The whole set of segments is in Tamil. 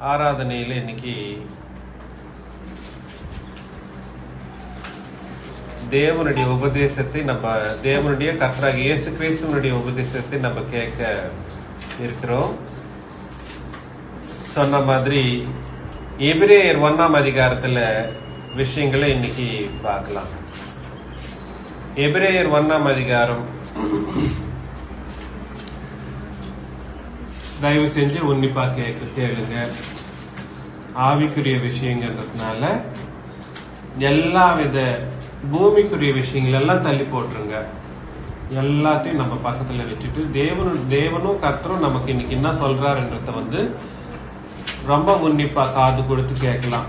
ஆராதனையில் இன்னைக்கு தேவனுடைய உபதேசத்தை தேவனுடைய கர்த்தராகிய இயேசு கிறிஸ்துவனுடைய உபதேசத்தை நம்ம கேட்க இருக்கிறோம். சொன்ன மாதிரி எபிரேயர் 1ஆம் அதிகாரத்துல விஷயங்களை இன்னைக்கு பார்க்கலாம். எபிரேயர் 1ஆம் அதிகாரம் தயவு செஞ்சு உன்னிப்பா கேளுங்க. ஆவிக்குரிய விஷயங்கிறதுனால எல்லா வித பூமிக்குரிய விஷயங்கள் எல்லாம் தள்ளி போட்டுருங்க. எல்லாத்தையும் நம்ம பக்கத்துல வச்சுட்டு தேவனும் கர்த்தரும் நமக்கு இன்னைக்கு என்ன சொல்றாருன்றத ரொம்ப உன்னிப்பா காது கொடுத்து கேட்கலாம்.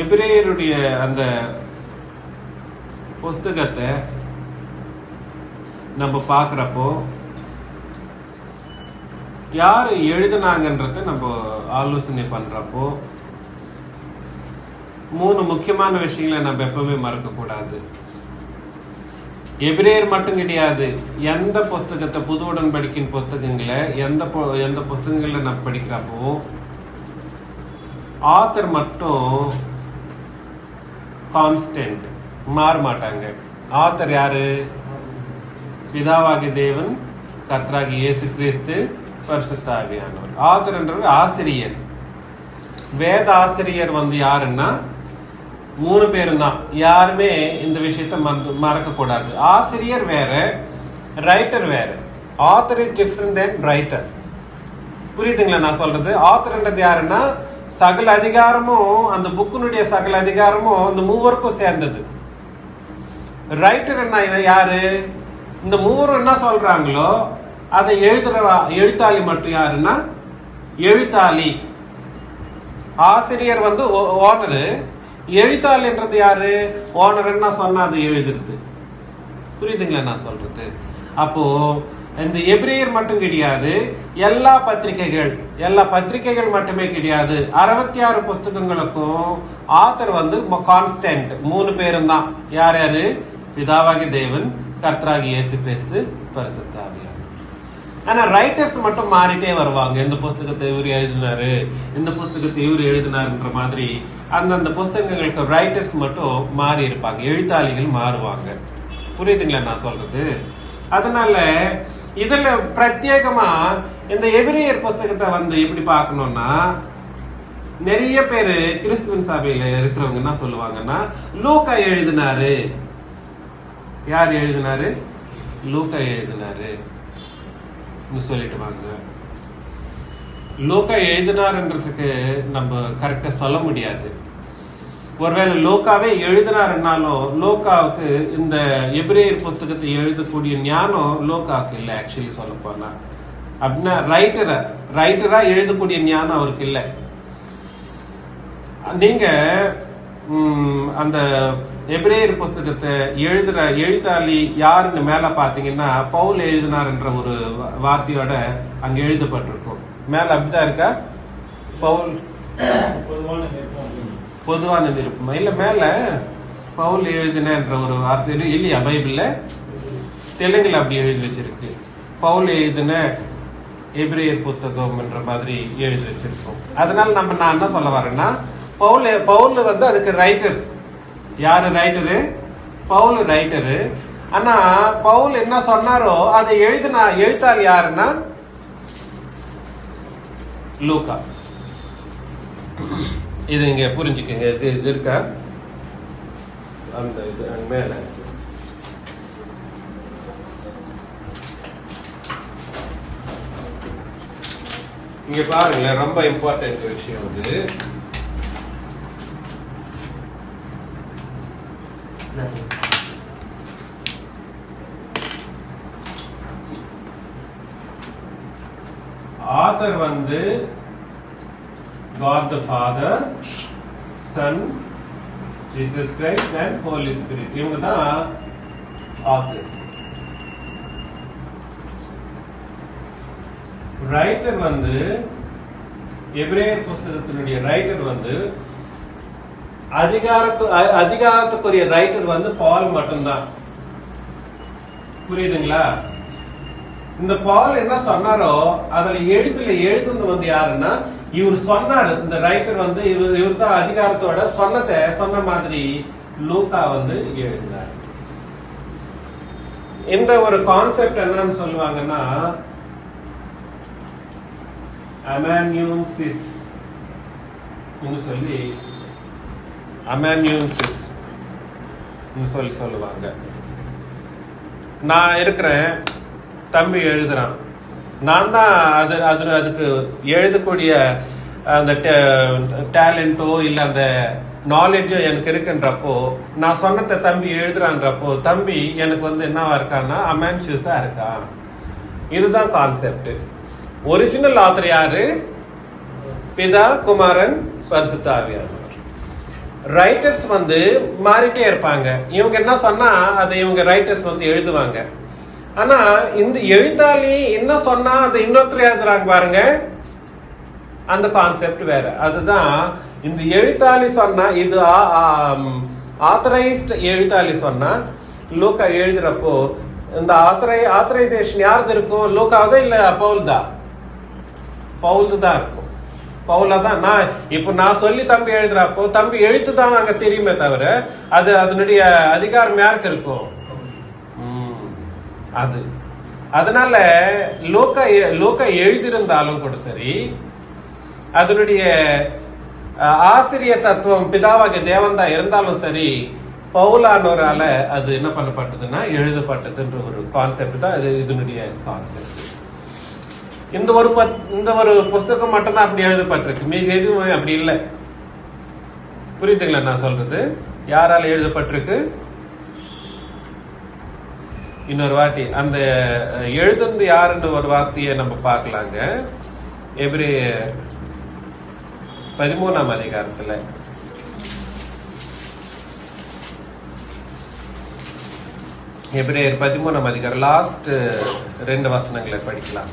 எபிரேயருடைய அந்த புஸ்தகத்தை நம்ம பார்க்குறப்போ யார் எழுதினாங்கன்றத நம்ம ஆலோசனை பண்றப்போ 3 முக்கியமான விஷயங்களை நம்ம எப்பவுமே மறக்கக்கூடாது. எபிரேயர் மட்டும் கிடையாது, எந்த புஸ்தகத்தை புது உடன்படிக்கையின் புத்தகங்களை எந்த புத்தகங்களை நம்ம படிக்கிறப்போ ஆத்தர் மட்டும் கான்ஸ்டன்ட், மாற மாட்டாங்க. ஆத்தர் யாரு? பிதாவாகிய தேவன், கர்த்தராகிய இயேசு கிறிஸ்து, பரிசுத்த ஆவியானவர். ஆத்தர் என்றவர் ஆசிரியர். வேத ஆசிரியர் யாருன்னா 3 பேரும் தான். யாருமே இந்த விஷயத்த மறக்க கூடாது. ஆசிரியர் வேற, ரைட்டர் வேற. Author is different then writer. புரியுதுங்களா நான் சொல்றது? ஆத்தர்ன்றது யாருன்னா சகல அதிகாரமும், அந்த புக்கினுடைய சகல அதிகாரமும் இந்த 3 சேர்ந்தது. ரைட்டர் என்ன யாரு? இந்த 3 என்ன சொல்றாங்களோ அதை எழுத்தாளி மட்டும் யாருன்னா எழுத்தாளி. ஆசிரியர் ஓனரு, எழுத்தாளின்றது யாரு? ஓனர் என்ன சொன்னா அது எழுதுறது. புரியுதுங்களா நான் சொல்றது? அப்போ இந்த எபிரேயர் மட்டும் கிடையாது, எல்லா பத்திரிகைகள் மட்டுமே கிடையாது. 66 புஸ்தகங்களுக்கும் ஆத்தர் கான்ஸ்டன்ட் 3 பேரும் தான். யாரு? பிதாவாகி தேவன், கர்த்தராகிய இயேசு கிறிஸ்து, பரிசுத்த ஆவியானவர். ஆனா ரைட்டர்ஸ் மட்டும் மாறிட்டே வருவாங்க. இந்த புஸ்தகத்தை இவர் எழுதினாரு, இந்த புஸ்தகத்தை இவர் எழுதினாருன்ற மாதிரி அந்தந்த புஸ்தகங்களுக்கு ரைட்டர்ஸ் மட்டும் மாறி இருப்பாங்க, எழுத்தாளிகள் மாறுவாங்க. புரியுதுங்களா நான் சொல்றது? அதனால இதுல பிரத்யேகமா இந்த எபிரேயர் புஸ்தகத்தை எப்படி பார்க்கணும்னா, நிறைய பேரு கிறிஸ்துவின் சபையில இருக்கிறவங்க என்ன சொல்லுவாங்கன்னா, லூக்கா எழுதினாரு. யார் எழுதினாரு? லூக்கா எழுதினாரு சொல்லிட்டு வாங்க. லூக்கா எழுதினாருன்றதுக்கு நம்ம கரெக்டா சொல்ல முடியாது. ஒருவேளை லூக்காவே எழுதினாருன்னாலும் லூக்காவுக்கு இந்த எபிரேயர் புத்தகத்தை எழுதக்கூடிய ஞானம் லூக்காவுக்கு இல்லை. ஆக்சுவலி சொல்ல போனா அப்படின்னா ரைட்டரா எழுதக்கூடிய ஞானம் அவருக்கு இல்லை. நீங்க அந்த எபிரேயர் புஸ்தகத்தை எழுத்தாளி யாருன்னு மேல பாத்தீங்கன்னா பவுல் எழுதினார்ன்ற ஒரு வார்த்தையோட அங்க எழுதப்பட்டிருக்கும். மேல அப்படிதான் இருக்கா? பவுல் பொதுவான நிருப்பமா இல்ல மேல பவுல் எழுதினன்ற ஒரு வார்த்தை இல்லையா பைபிள்ல? தெலுங்குல அப்படி எழுதி வச்சிருக்கு. பவுல் எழுதின எபிரேயர் புத்தகம் என்ற மாதிரி எழுதி வச்சிருக்கோம். அதனால நான் என்ன சொல்ல வரேன்னா, பவுல் அதுக்கு ரைட்டர். யாரு ரைட்டரு? பவுல் ரைட்டரு. ஆனா பவுல் என்ன சொன்னாரோ அதை எழுத்தாளி யாருன்னா லூக்கா. இது இங்க புரிஞ்சுக்கங்க. இது இருக்கா அந்த இது மேல? இங்க பாருங்க, ரொம்ப இம்பார்ட்டன்ட் விஷயம். Author God the Father, Son, Jesus Christ and Holy Spirit. இவங்க தான் ஆத்தர்ஸ். ரைட்டர் எபிரேயர் புஸ்தகத்தினுடைய ரைட்டர் அதிகாரத்துக்குரிய ரைட்டர் பால் மட்டும்தான். புரியுதுங்களா? இந்த பவுல் என்ன சொன்னாரோ அதுல எழுத்துன்னு வந்து யாருன்னா இவர் சொன்னாரு. இந்த ரைட்டர் வந்து இவர் தான் அதிகாரத்தோட சொன்ன மாதிரி லூக்கா வந்து எழுதினார். இந்த ஒரு கான்செப்ட் என்னன்னு சொல்லுவாங்கன்னா அமானியூன்சிஸ் சொல்லி அமானியூன்சிஸ் சொல்லி சொல்லுவாங்க. நான் இருக்கிறேன், தம்பி எழுதுறான், நான் தான் அதுக்கு எழுதக்கூடிய அந்த டேலண்டோ இல்லை அந்த நாலேஜோ எனக்கு இருக்குன்றப்போ நான் சொன்னதை தம்பி எழுதுறான்றப்போ தம்பி எனக்கு வந்து என்னவா இருக்கான்னா அமான்ஷியஸா இருக்கான். இதுதான் கான்செப்ட். ஒரிஜினல் ஆத்தர் யாரு? பிதா, குமாரன், பரிசுத்த ஆவியானவர். ரைட்டர்ஸ் வந்து மாறிட்டே இருப்பாங்க. இவங்க என்ன சொன்னா அதை இவங்க ரைட்டர்ஸ் வந்து எழுதுவாங்க. ஆனா இந்த எழுத்தாளி என்ன சொன்னா அதை இன்னொருத்தர் எழுதுறாங்க பாருங்க, அந்த கான்செப்ட் வேற. அதுதான் இந்த எழுத்தாளி சொன்னா, இது ஆத்தரைஸ்ட் எழுத்தாளி சொன்னா லூக்கா எழுதுறப்போ இந்த ஆத்தரைசேஷன் யாருக்கு இருக்கும்? லூக்காவதா இல்ல பவுல் தான் இருக்கும். பவுலா தான். நான் சொல்லி தம்பி எழுதுறப்போ தம்பி எழுத்து தான் அங்க தெரியுமே தவிர அது அதனுடைய அதிகாரம் யாருக்கு இருக்கும்? அது அதனால லூக்கா எழுதியிருந்தாலும் கூட சரி, அதனுடைய ஆசிரிய தத்துவம் பிதாவாகிய தேவன் தான் இருந்தாலும் சரி, பவுலானோரால அது என்ன பண்ணப்பட்டதுன்னா எழுதப்பட்டதுன்ற ஒரு கான்செப்ட் தான் இதனுடைய கான்செப்ட். இந்த ஒரு புஸ்தகம் மட்டும்தான் அப்படி எழுதப்பட்டிருக்கு, மீதி எதுவும் அப்படி இல்லை. புரியுதுங்களா நான் சொல்றது? யாரால எழுதப்பட்டிருக்கு? இன்னொரு வாட்டி அந்த எழுதுந்து யாருன்னு ஒரு வார்த்தையை நம்ம பார்க்கலாங்க. எபிரேயர் 13ஆம் அதிகாரத்துல எபிரேயர் 13ஆம் அதிகாரம் லாஸ்ட் 2 வசனங்களை படிக்கலாம்.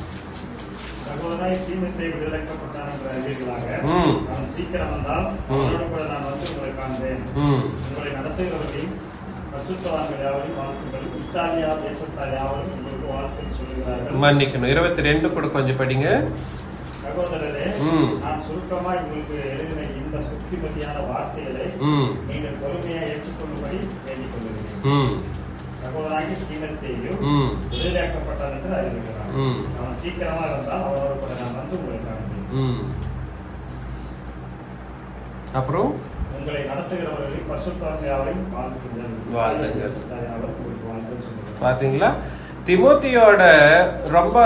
மன்னிக்கணும், 22 கூட கொஞ்சம் படிங்க. சகோதரரே, நான் சுருக்கமாய் உங்களுக்கு எழுதின இந்த புத்திமதியான வார்த்தைகளை நீங்கள் பொறுமையாக ஏற்றுக்கொள்ளும்படி வேண்டிக் கொள்கிறேன். சகோதராகி ஸ்ரீமதியையும் விடுதலையாக்கப்பட்டார் என்று அறிவிக்கிறார். அவன் சீக்கிரமா இருந்தால் அவரோட கூட நான் வந்து உங்களை காண்பேன். அப்புறம் உங்களை நடத்துகிறவர்களையும் பரிசுத்தவான்களையும் வாழ்த்துங்கள். பாத்தீங்களா? திமோத்தியோட ரொம்ப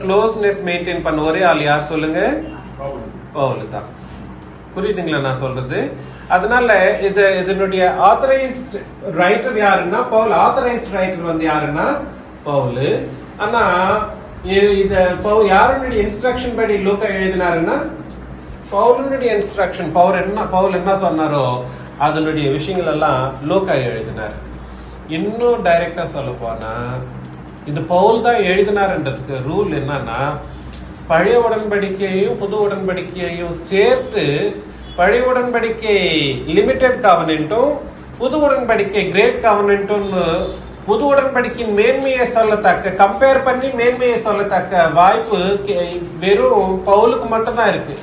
க்ளோஸ்னஸ் மெயின்டைன் பண்ண ஒரே ஆள் யார் சொல்லுங்க? பவுல் தான். புரியுதுங்களா நான் சொல்றது? அதனால இதனுடைய ஆத்தரைஸ்ட் ரைட்டர் யாருன்னா பவுல். ஆத்தரைஸ்ட் ரைட்டர் வந்து யாருன்னா பவுல். ஆனா இத யாருடைய இன்ஸ்ட்ரக்ஷன் படி லூக்கா எழுதினாருன்னா பவுலுடைய இன்ஸ்ட்ரக்ஷன். பவுல் என்ன சொன்னாரோ அதனுடைய விஷயங்கள் எல்லாம் லூக்கா எழுதினார். இன்னும் டைரக்டா சொல்ல போனா இது பவுல் தான் எழுதினார்ன்றதுக்கு ரூல் என்னன்னா, பழைய உடன்படிக்கையையும் புது உடன்படிக்கையையும் சேர்த்து பழைய உடன்படிக்கை லிமிடெட் கவர்னன்ட்டும் புது உடன்படிக்கை கிரேட் கவர்னன்ட்டும் புது உடன்படிக்கையின் மேன்மையை சொல்லத்தக்க கம்பேர் பண்ணி மேன்மையை சொல்லத்தக்க வாய்ப்பு வெறும் பவுலுக்கு மட்டும்தான் இருக்கு.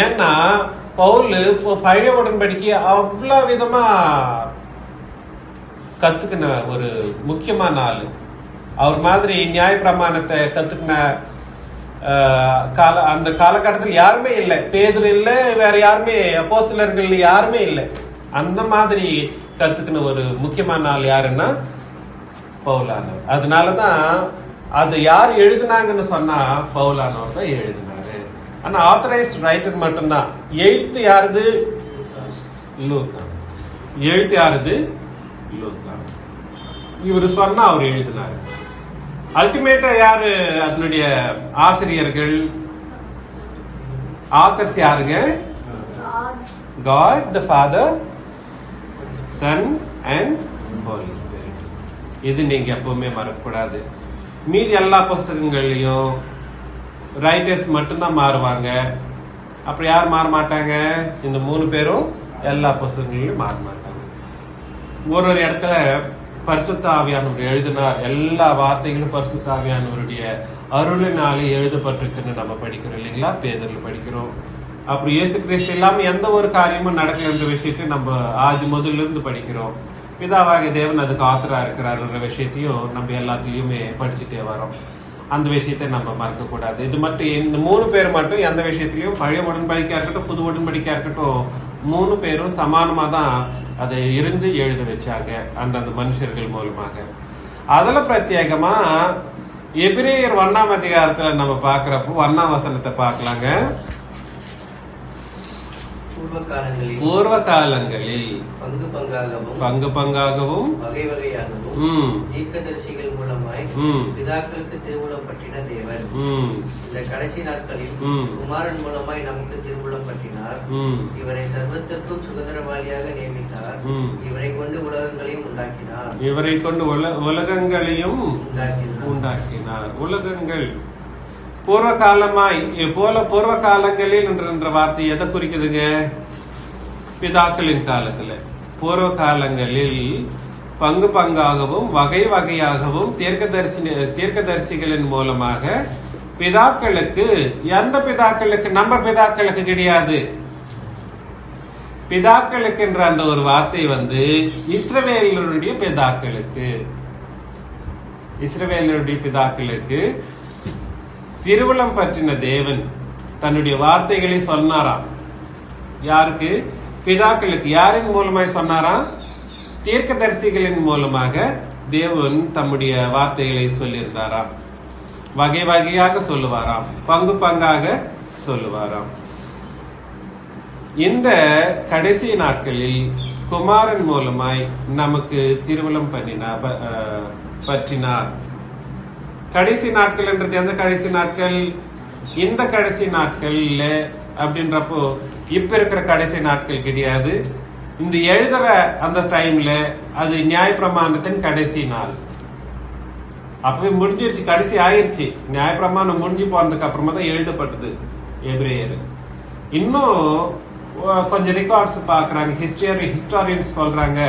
ஏன்னா பவுல் பழைய உடன்படிக்கையை அவ்வளவு விதமா கத்துக்கின ஒரு முக்கியமான ஆளு. அவர் மாதிரி நியாய பிரமாணத்தை கத்துக்கின அந்த காலகட்டத்தில் யாருமே இல்லை. பேதுரு இல்லை, வேற யாருமே அப்போஸ்தலர்கள் யாருமே இல்லை. அந்த மாதிரி கத்துக்கின ஒரு முக்கியமான ஆள் யாருன்னா பவுலானவர். அதனாலதான் அது யார் எழுதினாங்கன்னு சொன்னா பவுலானவர் தான் எழுதினாரு. ஆனா ஆத்தரைஸ்ட் ரைட்டர் மட்டும்தான். எழுத்து யாருது? லூக்கா. எழுத்து யாருது? லூக்கா. இவர் சொன்னா அவர் எழுதினாரு. அல்டிமேட்டா யாரு அதனுடைய ஆசிரியர்கள்? ஆத்தர்ஸ் யாருங்க? God the Father, Son and Holy Spirit. இது நீங்க எப்பவுமே மறக்கக்கூடாது. மீதி எல்லா புஸ்தகங்கள்லயும் ரைட்டர்ஸ் மட்டும்தான் மாறுவாங்க. அப்புறம் யார் மாற மாட்டாங்க? இந்த 3 பேரும் எல்லா புஸ்தகங்களையும் மாற மாட்டாங்க. ஒரு இடத்துல பரிசுத்த ஆவியானவர் எழுதினார். எல்லா வார்த்தைகளும் பரிசுத்த ஆவியானவருடைய அருளினாலே எழுதப்பட்டிருக்குன்னு நம்ம படிக்கிறோம் இல்லைங்களா? பேதர்ல படிக்கிறோம். அப்புறம் இயேசு கிறிஸ்து இல்லாம எந்த ஒரு காரியமும் நடக்கலன்ற விஷயத்தை நம்ம ஆதி முதல்ல இருந்து படிக்கிறோம். பிதாவாகிய தேவன் அதுக்கு ஆத்தரா இருக்கிறாருன்ற விஷயத்தையும் நம்ம எல்லாத்துலயுமே படிச்சுட்டே வரோம். அந்த விஷயத்தை நம்ம மறக்க கூடாது. இது மட்டும் இந்த 3 பேர் மட்டும் எந்த விஷயத்திலையும் பழைய உடன்படிக்கையா இருக்கட்டும் புது உடன்படிக்கையா இருக்கட்டும் 3 பேரும் சமானமா தான் அதை இருந்து எழுத வச்சாங்க அந்தந்த மனுஷர்கள் மூலமாக. அதுல பிரத்யேகமா எபிரேயர் 1ஆம் அதிகாரத்துல நம்ம பாக்குறப்போ 1ஆம் வசனத்தை பார்க்கலாங்க. பூர்வ காலங்களில் பங்கு பங்காகவும் வகை வகையாகவும் தீர்க்கதரிசிகள் மூலமாய் பிதாக்களுக்கு திருவுளம் பற்றின தேவன் இந்த கடைசி நாட்களில் குமாரன் மூலமாய் நமக்கு திருவுளம் பற்றினார். இவரை சர்வத்திற்கும் சுதந்திரவாளியாக நியமித்தார். இவரை கொண்டு உலகங்களையும் உண்டாக்கினார். இவரை கொண்டு உலகங்களையும் உண்டாக்கினார். உலகங்கள் பூர்வ காலமாய் பூர்வ காலங்களில் என்ற வார்த்தை எதை குறிக்குதுங்க? பிதாக்களின் காலத்துல பூர்வ காலங்களில் பங்கு பங்காகவும் வகை வகையாகவும் தீர்க்கதரிசிகளின் மூலமாக பிதாக்களுக்கு, எந்த பிதாக்களுக்கு? நம்ம பிதாக்களுக்கு கிடையாது. பிதாக்களுக்கு என்ற அந்த ஒரு வார்த்தை இஸ்ரவேலருடைய பிதாக்களுக்கு, இஸ்ரவேலருடைய பிதாக்களுக்கு திருவுளம் பற்றின தேவன் தன்னுடைய வார்த்தைகளை சொன்னாராம். யாருக்கு? பிதாக்களுக்கு. யாரின் மூலமாய் சொன்னாராம்? தீர்க்கதரிசிகளின் மூலமாக தேவன் தம்முடைய வார்த்தைகளை சொல்லியிருந்தாராம். வகை வகையாக சொல்லுவாராம், பங்கு பங்காக சொல்லுவாராம். இந்த கடைசி நாட்களில் குமாரன் மூலமாய் நமக்கு திருவுளம் பற்றினார். கடைசி நாட்கள் என்றது எந்த கடைசி நாட்கள்? இந்த கடைசி நாட்கள்ல அப்படின்றப்போ இப்ப இருக்கிற கடைசி நாட்கள் கிடையாது. இந்த எழுதுற அந்த டைம்ல அது நியாயப்பிரமாணத்தின் கடைசி நாள். அப்பவே முடிஞ்சிருச்சு, கடைசி ஆயிருச்சு. நியாயப்பிரமாணம் முடிஞ்சு போனதுக்கு அப்புறமா தான் எழுதப்பட்டது எபிரேயர். இன்னும் கொஞ்சம் ரெக்கார்ட்ஸ் பாக்குறாங்க, ஹிஸ்டாரியன்ஸ் சொல்றாங்க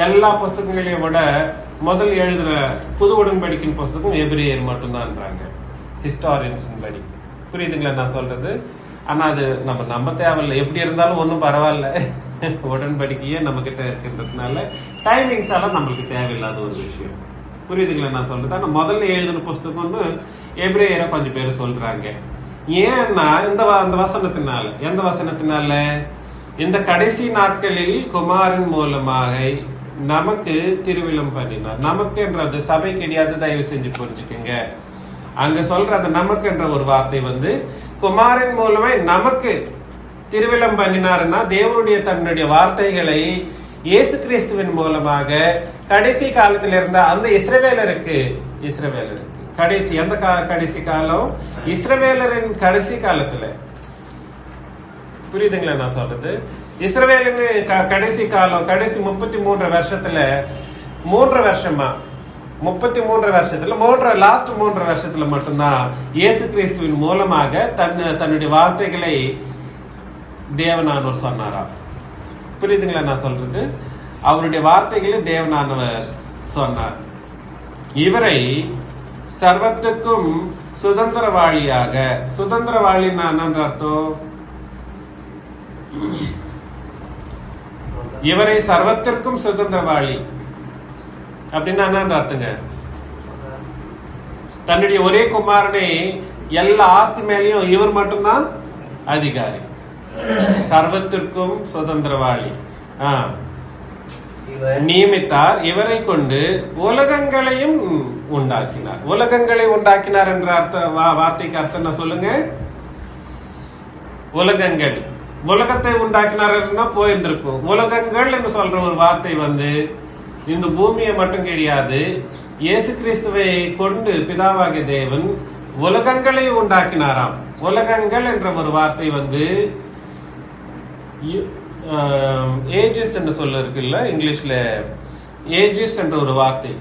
எல்லா புஸ்தகங்களையும் விட முதல் எழுதுற புது உடன்படிக்கையின் புஸ்தகம் எபிரேயர் மட்டும்தான்றாங்க ஹிஸ்டாரியன்ஸ் படி. புரியுதுங்களா நான் சொல்றது? ஆனா அது நம்ம தேவையில்லை. எப்படி இருந்தாலும் ஒன்றும் பரவாயில்ல, உடன்படிக்கையே நம்ம கிட்ட இருக்கின்றதுனால டைமிங்ஸ் எல்லாம் நம்மளுக்கு தேவையில்லாத ஒரு விஷயம். புரியுதுங்களா நான் சொல்றது? ஆனா முதல்ல எழுதின புஸ்தகம்னு எபிரேயரை கொஞ்சம் பேர் சொல்றாங்க. ஏன்னா அந்த வசனத்தினால, எந்த வசனத்தினால? இந்த கடைசி நாட்களில் குமாரன் மூலமாக நமக்கு திருவிழம் பண்ணினார். நமக்குன்றது சபை கிடையாது, தயவு செஞ்சு புரிஞ்சுக்குங்க. அங்க சொல்ற அந்த நமக்குன்ற ஒரு வார்த்தை குமாரன் மூலமா நமக்கு திருவிழம் பண்ணினாருன்னா தேவனுடைய தன்னுடைய வார்த்தைகளை இயேசு கிறிஸ்துவின் மூலமாக கடைசி காலத்தில் இருந்த அந்த இஸ்ரவேலருக்கு கடைசி எந்த கடைசி காலம்? இஸ்ரவேலரின் கடைசி காலத்துல. புரியுதுங்களா நான் சொல்றது? இஸ்ரவேலின் கடைசி காலம், கடைசி 33 வருஷத்துல 3 வருஷமா 33 வருஷத்துல லாஸ்ட் 3 வருஷத்துல மட்டும்தான் இயேசு கிறிஸ்துவின் மூலமாக தன்னுடைய வார்த்தைகளை தேவனானவர் சொன்னாராம். புரியுதுங்களா நான் சொல்றது? அவருடைய வார்த்தைகளை தேவனானவர் சொன்னார். இவரை சர்வத்துக்கும் சுதந்திரவாளியாக, சுதந்திரவாளின்னா என்னன்ற அர்த்தம்? இவரை சர்வத்திற்கும் சுதந்திரவாளி அப்படின்னா என்னன்னு அர்த்தங்க? தன்னுடைய ஒரே குமாரனை எல்லா ஆஸ்தி மேலையும் இவர் மட்டும்தான் அதிகாரி. சர்வத்திற்கும் சுதந்திரவாளி நியமித்தார். இவரை கொண்டு உலகங்களையும் உண்டாக்கினார். உலகங்களை உண்டாக்கினார் என்ற வார்த்தைக்கு அர்த்தம் சொல்லுங்க. உலகங்கள், உலகத்தை உண்டாக்கினார்னா போயிருந்திருக்கும். உலகங்கள் என்று சொல்ற ஒரு வார்த்தை இந்த பூமியை மட்டும் கிடையாது, இயேசு கிறிஸ்துவை கொண்டு பிதாவாகிய தேவன் உலகங்களை உண்டாக்கினாராம். உலகங்கள் என்ற ஒரு வார்த்தை ஏஜஸ் என்று சொல்ல இருக்குல்ல, இங்கிலீஷ்ல ஏஜஸ் என்ற ஒரு வார்த்தை,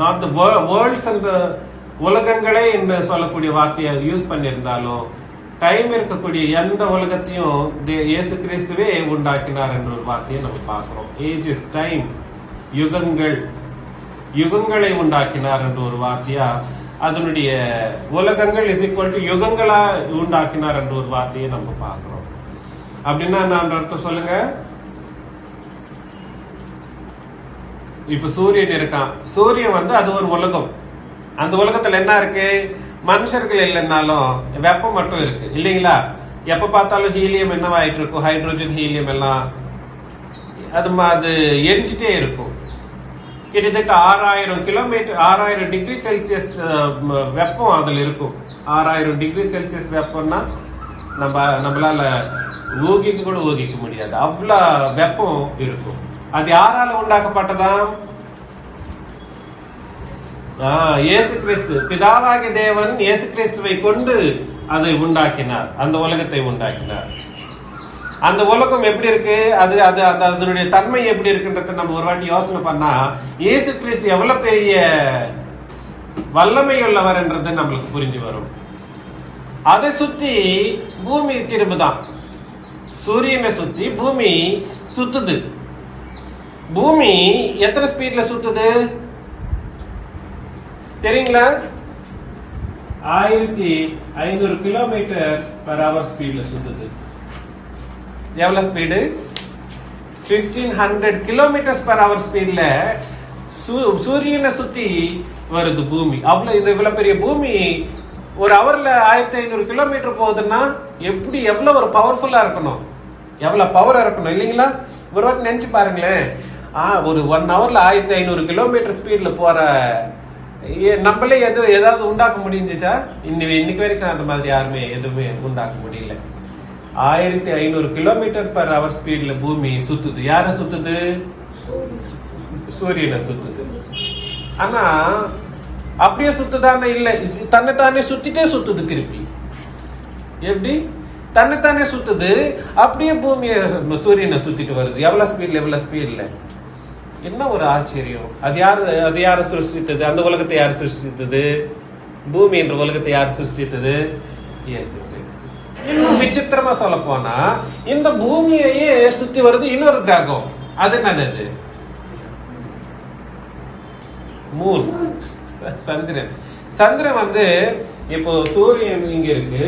நாட் த வேர்ல்ட்ஸ் என்ற உலகங்களே என்று சொல்லக்கூடிய வார்த்தையை யூஸ் பண்ணியிருந்தாலும் டைம் இருக்கக்கூடிய எந்த உலகத்தையும் இயேசு கிறிஸ்துவே உண்டாக்கினார் என்ற ஒரு வார்த்தையை நம்ம பார்க்கிறோம். Age is time. யுகங்களை உண்டாக்கினார் என்ற ஒரு வார்த்தையா, அதனுடைய உலகங்கள் இஸ் ஈக்குவல் டு யுகங்களா உண்டாக்கினார் என்ற ஒரு வார்த்தையை நம்ம பார்க்கிறோம். அப்படின்னா நான் அர்த்தம் சொல்லுங்க. இப்ப சூரியன் இருக்கான். சூரியன் அது ஒரு உலகம். அந்த உலகத்துல என்ன இருக்கு? மனுஷர்கள் இல்லைன்னாலும் வெப்பம் மட்டும் இருக்கு இல்லைங்களா? எப்ப பார்த்தாலும் ஹீலியம் என்னவாயிட்டு இருக்கும்? ஹைட்ரோஜன், ஹீலியம் எல்லாம் அது எரிஞ்சிட்டே இருக்கும். கிட்டத்தட்ட 6000 கிலோமீட்டர் 6000 டிகிரி செல்சியஸ் வெப்பம் அதுல இருக்கும். 6000 டிகிரி செல்சியஸ் வெப்பம்னா நம்மளால ஊகிக்க கூட ஊகிக்க முடியாது, அவ்வளவு வெப்பம் இருக்கும். அது யாரால உண்டாக்கப்பட்டதாம்? இயேசு கிறிஸ்து. பிதாவாகிய தேவன் இயேசு கிறிஸ்துவை கொண்டு அதை உண்டாக்கினார், அந்த உலகத்தை உண்டாக்கினார். அந்த உலகம் எப்படி இருக்கு, அதனுடைய தன்மை எப்படி இருக்குன்றத நம்ம ஒரு வாட்டி யோசனை பண்ணா இயேசு கிறிஸ்து எவ்வளவு பெரிய வல்லமை உள்ளவர் என்றது நம்மளுக்கு புரிஞ்சு வரும். அதை சுத்தி பூமி திரும்புதான். சூரியனை சுத்தி பூமி சுத்துது. பூமி எத்தனை ஸ்பீட்ல சுத்துது தெரியுங்களா? 1500 கிலோமீட்டர் பர் ஹவர் ஸ்பீட்ல சுத்துது. எவ்வளவு ஸ்பீடு? 1500 கிலோமீட்டர்ஸ் பர் ஹவர் ஸ்பீட்ல சூரியனை சுத்தி வருது பூமி. இவ்வளவு பெரிய பூமி ஒரு ஹவர்ல 1500 கிலோமீட்டர் போகுதுன்னா எவ்வளவு ஒரு பவர்ஃபுல்லா இருக்கணும், எவ்வளவு பவர் இருக்கணும் இல்லைங்களா? ஒரு வாட்டி நினைச்சு பாருங்களேன். ஒரு 1 ஹவர்ல 1500 கிலோமீட்டர் ஸ்பீட்ல போற நம்மளே ஏதாவது உண்டாக்க முடிஞ்சுச்சா? இன்னைக்கு வரைக்கும் அந்த மாதிரி யாருமே எதுவுமே உண்டாக்க முடியல. 1500 கிலோமீட்டர் பர் ஹவர் ஸ்பீட்ல பூமி சுத்துது. யார சுத்துது? சூரியனை சுத்துது. ஆனா அப்படியே சுத்துதானே? இல்ல, தன்னைத்தானே சுத்திட்டே சுத்துது. திருப்பி எப்படி? தன்னைத்தானே சுத்துது, அப்படியே பூமியை சூரியனை சுத்திட்டு வருது. எவ்வளவு ஸ்பீட்ல? என்ன ஒரு ஆச்சரியம்! அது யாரு சிருஷ்டித்தது? அந்த உலகத்தை யார் சிருஷ்டித்தது? பூமி என்ற உலகத்தை யார் சிருஷ்டித்தது? இயேசு கிறிஸ்து. இன்னும் விசித்திரமா சொல்ல போனா இந்த பூமியையே சுத்தி வருது இன்னொரு கிரகம். அது என்னது? மூன், சந்திரன். சந்திரன் இப்போ சூரியன் இங்க இருக்கு,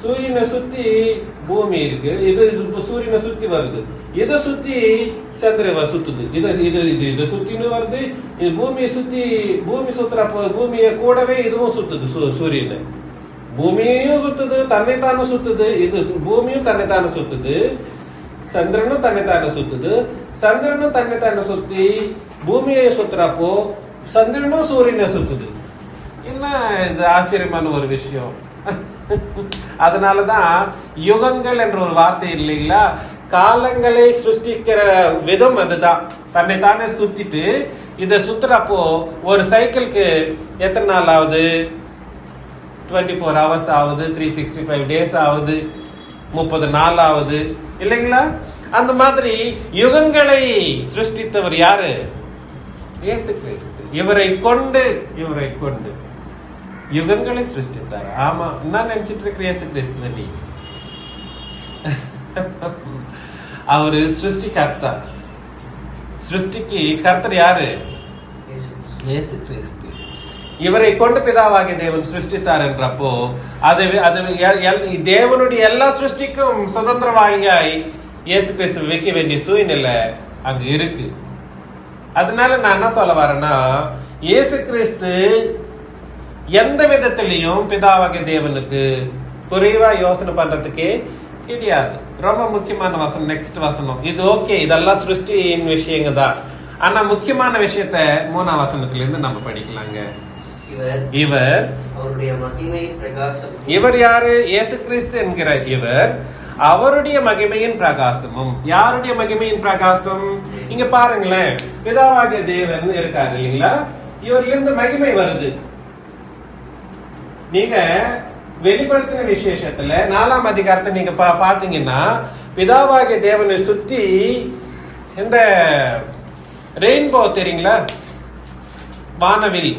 சூரியனை சுத்தி பூமி இருக்கு. இது சூரியனை சுத்தி வருது, இதை சுத்தி சந்திரன் சுத்துது. இதை சுத்தின்னு வருது. இது பூமியை சுத்தி, பூமி சுத்துறப்போ பூமியை கூடவே இதுவும் சுத்துது. சூரியனை பூமியையும் சுத்துது, தன்னைத்தானே சுத்துது. இது பூமியும் தன்னைத்தானே சுத்துது, சந்திரனும் தன்னைத்தானே சுத்துது. சந்திரனும் தன்னைத்தானே சுத்தி பூமியை சுத்துறப்போ சந்திரனும் சூரியனை சுத்துது. என்ன இது ஆச்சரியமான ஒரு விஷயம்! அதனாலதான் யுகங்கள் என்ற ஒரு வார்த்தை இல்லைங்களா? காலங்களை சிருஷ்டிக்கிற விதம் அதுதான். தன்னைத்தானே சுத்திட்டு இதை சுத்துறப்போ ஒரு சைக்கிளுக்கு எத்தனை நாள் ஆகுது? 24 hours ஆகுது, 365 days ஆகுது, 30 நாள் ஆகுது இல்லைங்களா? அந்த மாதிரி யுகங்களை சிருஷ்டித்தவர் யாரு? இயேசு கிறிஸ்து. இவரை கொண்டு யுகங்களை சிருஷ்டித்தார். ஆமா, நான் நினைச்சிட்டு இருக்கிற இயேசு கிறிஸ்து நீ அவரு சிருஷ்டி கர்த்தா. சிருஷ்டிக்கு கர்த்தர் யாரு? இயேசு கிறிஸ்து. இவரை கொண்டு பிதாவாகிய தேவன் சிருஷ்டித்தார் என்றப்போ தேவனுடைய எல்லா சிருஷ்டிக்கும் சுதந்திரவாளியாய் இயேசு கிறிஸ்து வைக்க வேண்டிய சூழ்நிலை அங்க இருக்கு. அதனால நான் என்ன சொல்ல வரேன்னா, இயேசு கிறிஸ்து எந்த விதத்திலையும் பிதாவாகிய தேவனுக்கு குறைவா யோசனை பண்றதுக்கே கிடையாது. ரொம்ப முக்கியமான வசனம், நெக்ஸ்ட் வசனம். இது ஓகே, இதெல்லாம் சிருஷ்டியின் விஷயங்க தான். ஆனா முக்கியமான விஷயத்த 3ஆம் வசனத்துல இருந்து நம்ம படிக்கலாங்க. இவர் அவருடைய மகிமையின் பிரகாசம். இவர் யாரு? இயேசு கிறிஸ்து என்கிற இவர் அவருடைய மகிமையின் பிரகாசமும். யாருடைய மகிமையின் பிரகாசம்? இங்க பாருங்களேன், பிதாவாகிய தேவன் இருக்காரு இல்லைங்களா? இவர்ல இருந்து மகிமை வருது. நீங்க வெளிப்படுத்தின விசேஷத்துல 4ஆம் அதிகாரத்தை நீங்க பாத்தீங்கன்னா, பிதாவாகிய தேவனை சுத்தி இந்த ரெயின்போ தெரியுங்களா? வானவில்.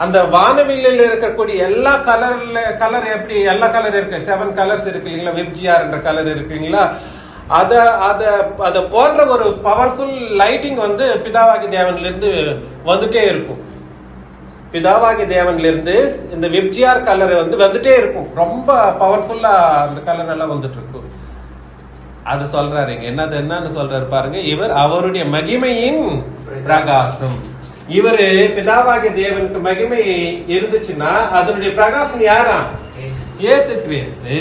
அந்த வானவில்லில் இருக்கக்கூடிய எல்லா கலர் எப்படி எல்லா கலர் இருக்கு, 7 கலர்ஸ் இருக்கு இல்லைங்களா? விப்ஜிஆர் என்ற கலர் இருக்குங்களா? அத அத அத போன்ற ஒரு பவர்ஃபுல் லைட்டிங் வந்து பிதாவாகி தேவன்ல இருந்து வந்துட்டே இருக்கும். பிதாவாகி தேவன்ல இருந்து இந்த விப்ஜிஆர் கலர் வந்து வந்துட்டே இருக்கும். ரொம்ப பவர்ஃபுல்லா அந்த கலர் எல்லாம் வந்துட்டு இருக்கும். அது சொல்றாரு இங்க என்னன்னு சொல்றாரு பாருங்க. இவர் அவருடைய மகிமையின் பிரகாசம். இவரு பிதாவாகிய தேவனுக்கு மகிமை இருந்துச்சுன்னா அதனுடைய பிரகாசம் யாரா? இயேசு கிறிஸ்து.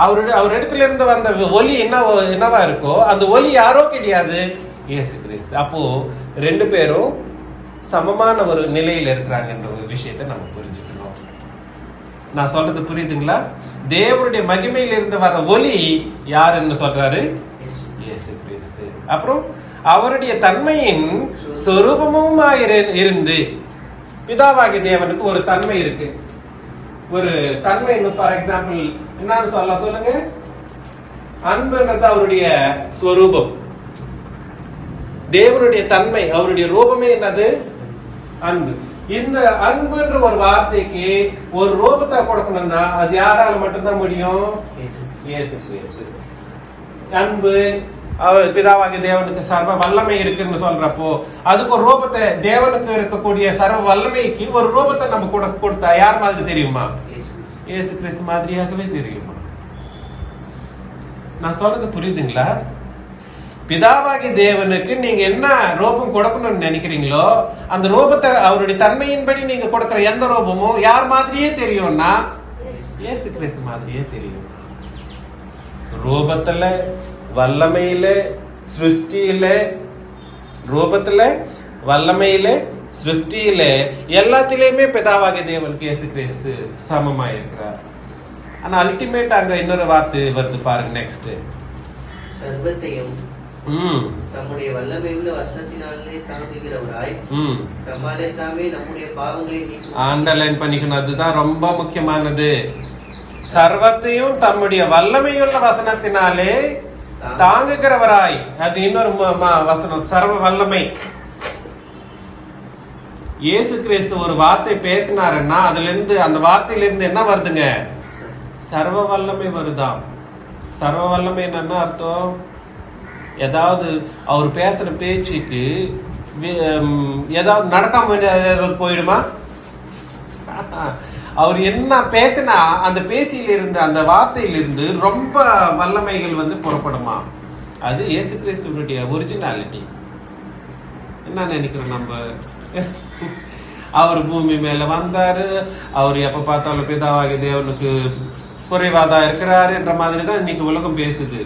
அவர் இடத்துல இருந்து வந்த ஒலி என்னவா இருக்கோ அந்த ஒலி யாரோ கிடையாது, இயேசு கிறிஸ்து. அப்போ ரெண்டு பேரும் சமமான ஒரு நிலையில இருக்கிறாங்கன்ற ஒரு விஷயத்தை நம்ம புரிஞ்சுக்கணும். நான் சொல்றது புரியுதுங்களா? தேவனுடைய மகிமையில இருந்து வர ஒலி யாருன்னு சொல்றாரு? இயேசு கிறிஸ்து. அப்புறம் அவருடைய தன்மையின் சொரூபமும் இருந்து, பிதாவாகிய தேவனுக்கு ஒரு தன்மை இருக்கு. ஒரு தன்மை, ஃபார் எக்ஸாம்பிள் என்னன்னு சொல்லுங்க. அன்புன்றது அவருடைய ஸ்வரூபம். தேவனுடைய தன்மை, அவருடைய ரூபமே என்னது? அன்பு. இந்த அன்புன்ற ஒரு வார்த்தைக்கு ஒரு ரூபத்தை கொடுக்கணும்னா அது யாரால மட்டும்தான் முடியும்? இயேசு. அன்பு, அவர் பிதாவாகிய தேவனுக்கு சர்வ வல்லமை இருக்குன்னு சொல்றப்போ அதுக்கு ஒரு ரூபத்தை, தேவனுக்கு இருக்கக்கூடிய சர்வ வல்லமைக்கு ஒரு ரூபத்தை நம்ம கொடுத்தா யார் மாதிரி தெரியுமா? இயேசு கிறிஸ்து மாதிரியாகவே தெரியுமா? நான் சொல்றது புரியுதுங்களா? பிதாவாகிய தேவனுக்கு நீங்க என்ன ரூபம் கொடுக்கணும்னு நினைக்கிறீங்களோ அந்த ரூபத்தை அவருடைய தன்மையின்படி நீங்க கொடுக்கிற எந்த ரூபமும் யார் மாதிரியே தெரியும்னா இயேசு கிறிஸ்து மாதிரியே தெரியும். ரூபத்துல, வல்லமையில, சிருஷ்டியில, ரூபத்துல, வல்லமையில, சிருஷ்டியில எல்லாத்திலயுமே பிதாவாகிய தேவனுக்கு இயேசு கிறிஸ்து சமமா இருக்கிறார். ஆனா அல்டிமேட் அங்க இன்னொரு வார்த்தை வருது பாருங்க. நெக்ஸ்ட், சர்வத்தையும் தம்முடைய வல்லமை உள்ள வசனத்தினாலே தாங்குகிறவராய் தம்மாலே தாமே நம்முடைய பாவங்களை அண்டர்லைன் பண்ணிக்கணும். அதுதான் ரொம்ப முக்கியமானது. சர்வத்தையும் தம்முடைய வல்லமையுள்ள வசனத்தினாலே தாங்குகிறவராய். அது இன்னொரு வசனம், சர்வ வல்லமை. இயேசு கிறிஸ்து ஒரு வார்த்தை பேசினாருன்னா அதுல இருந்து, அந்த வார்த்தையில இருந்து என்ன வருதுங்க? சர்வ வல்லமை வருதாம். சர்வ வல்லமை என்னன்னா அர்த்தம்? ஏதாவது அவர் பேசுற பேச்சுக்கு ஏதாவது நடக்காம போயிடுமா? அவர் என்ன பேசினா அந்த பேசியிலிருந்து, அந்த வார்த்தையிலிருந்து ரொம்ப வல்லமைகள் வந்து புறப்படுமா? அது இயேசு கிறிஸ்துவனுடைய ஒரிஜினாலிட்டி. என்ன நினைக்கிறோம் நம்ம? அவர் பூமி மேல வந்தாரு, அவர் எப்ப பார்த்தாலும் பிதாவாகிய தேவனுக்கு குறைவாதா இருக்கிறாரு என்ற மாதிரி தான் இன்னைக்கு உலகம் பேசுது.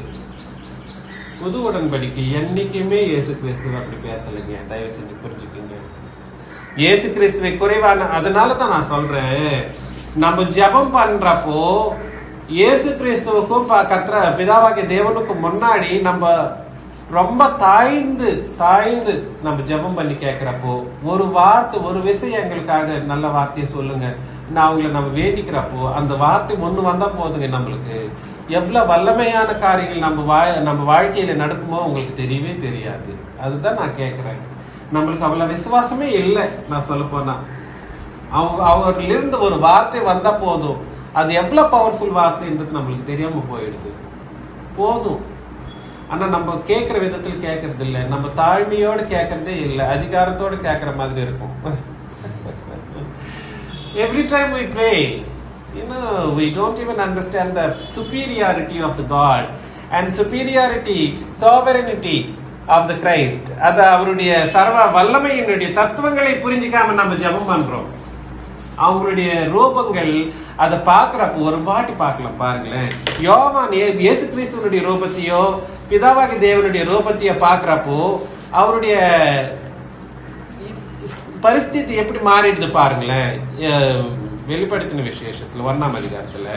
புது உடன்படிக்கை என்னைக்குமே இயேசு கிறிஸ்துவ அப்படி பேசலைங்க. தயவு செஞ்சு புரிஞ்சுக்கோங்க. இயேசு கிறிஸ்துவை குறைவான, அதனால தான் நான் சொல்றேன், நம்ம ஜெபம் பண்றப்போ இயேசு கிறிஸ்துவுக்கும் பிதாவாகிய தேவனுக்கும் முன்னாடி நம்ம ரொம்ப தாய்ந்து நம்ம ஜெபம் பண்ணி கேட்கிறப்போ ஒரு வார்த்தை, ஒரு விஷயம் எங்களுக்காக நல்ல வார்த்தையை சொல்லுங்க, நான் அவங்களை நம்ம வேண்டிக்கிறப்போ அந்த வார்த்தை ஒண்ணு வந்தா போதுங்க. நம்மளுக்கு எவ்வளவு வல்லமையான காரியங்கள் நம்ம வாழ்க்கையில நடக்குமோ உங்களுக்கு தெரியவே தெரியாது. அதுதான் நான் கேட்கிறேன். நம்மளுக்கு அவ்வளவு விசுவாசமே இல்லை. நான் சொல்ல போனா அவர்ல இருந்து ஒரு வார்த்தை வந்தா போதும், அது எவ்வளவு பவர்ஃபுல் வார்த்தைன்றது நம்மளுக்கு தெரியாம போயிடுது. போதும். ஆனா நம்ம கேட்கிற விதத்தில் கேட்கறது இல்லை, நம்ம தாழ்மையோடு கேட்கறதே இல்லை, அதிகாரத்தோடு கேட்கிற மாதிரி இருக்கும். Every time we pray, we don't even understand the superiority of the God and superiority, sovereignty of the Christ. அது அவருடைய சர்வ வல்லமையினுடைய தத்துவங்களை புரிஞ்சிக்காம நம்ம ஜெபம் பண்றோம். அவங்களுடைய ரூபங்கள் அதை பார்க்கிறப்போ ஒரு வாட்டி பார்க்கலாம் பாருங்களேன். யோவான் இயேசு கிறிஸ்துவனுடைய ரூபத்தையோ பிதாவாகிய தேவனுடைய ரூபத்தையோ பார்க்கிறப்போ அவருடைய பரிஸ்திதி எப்படி மாறிடுது பாருங்களேன். வெளிப்படுத்தின விசேஷத்துல 1ஆம் அதிகாரத்துல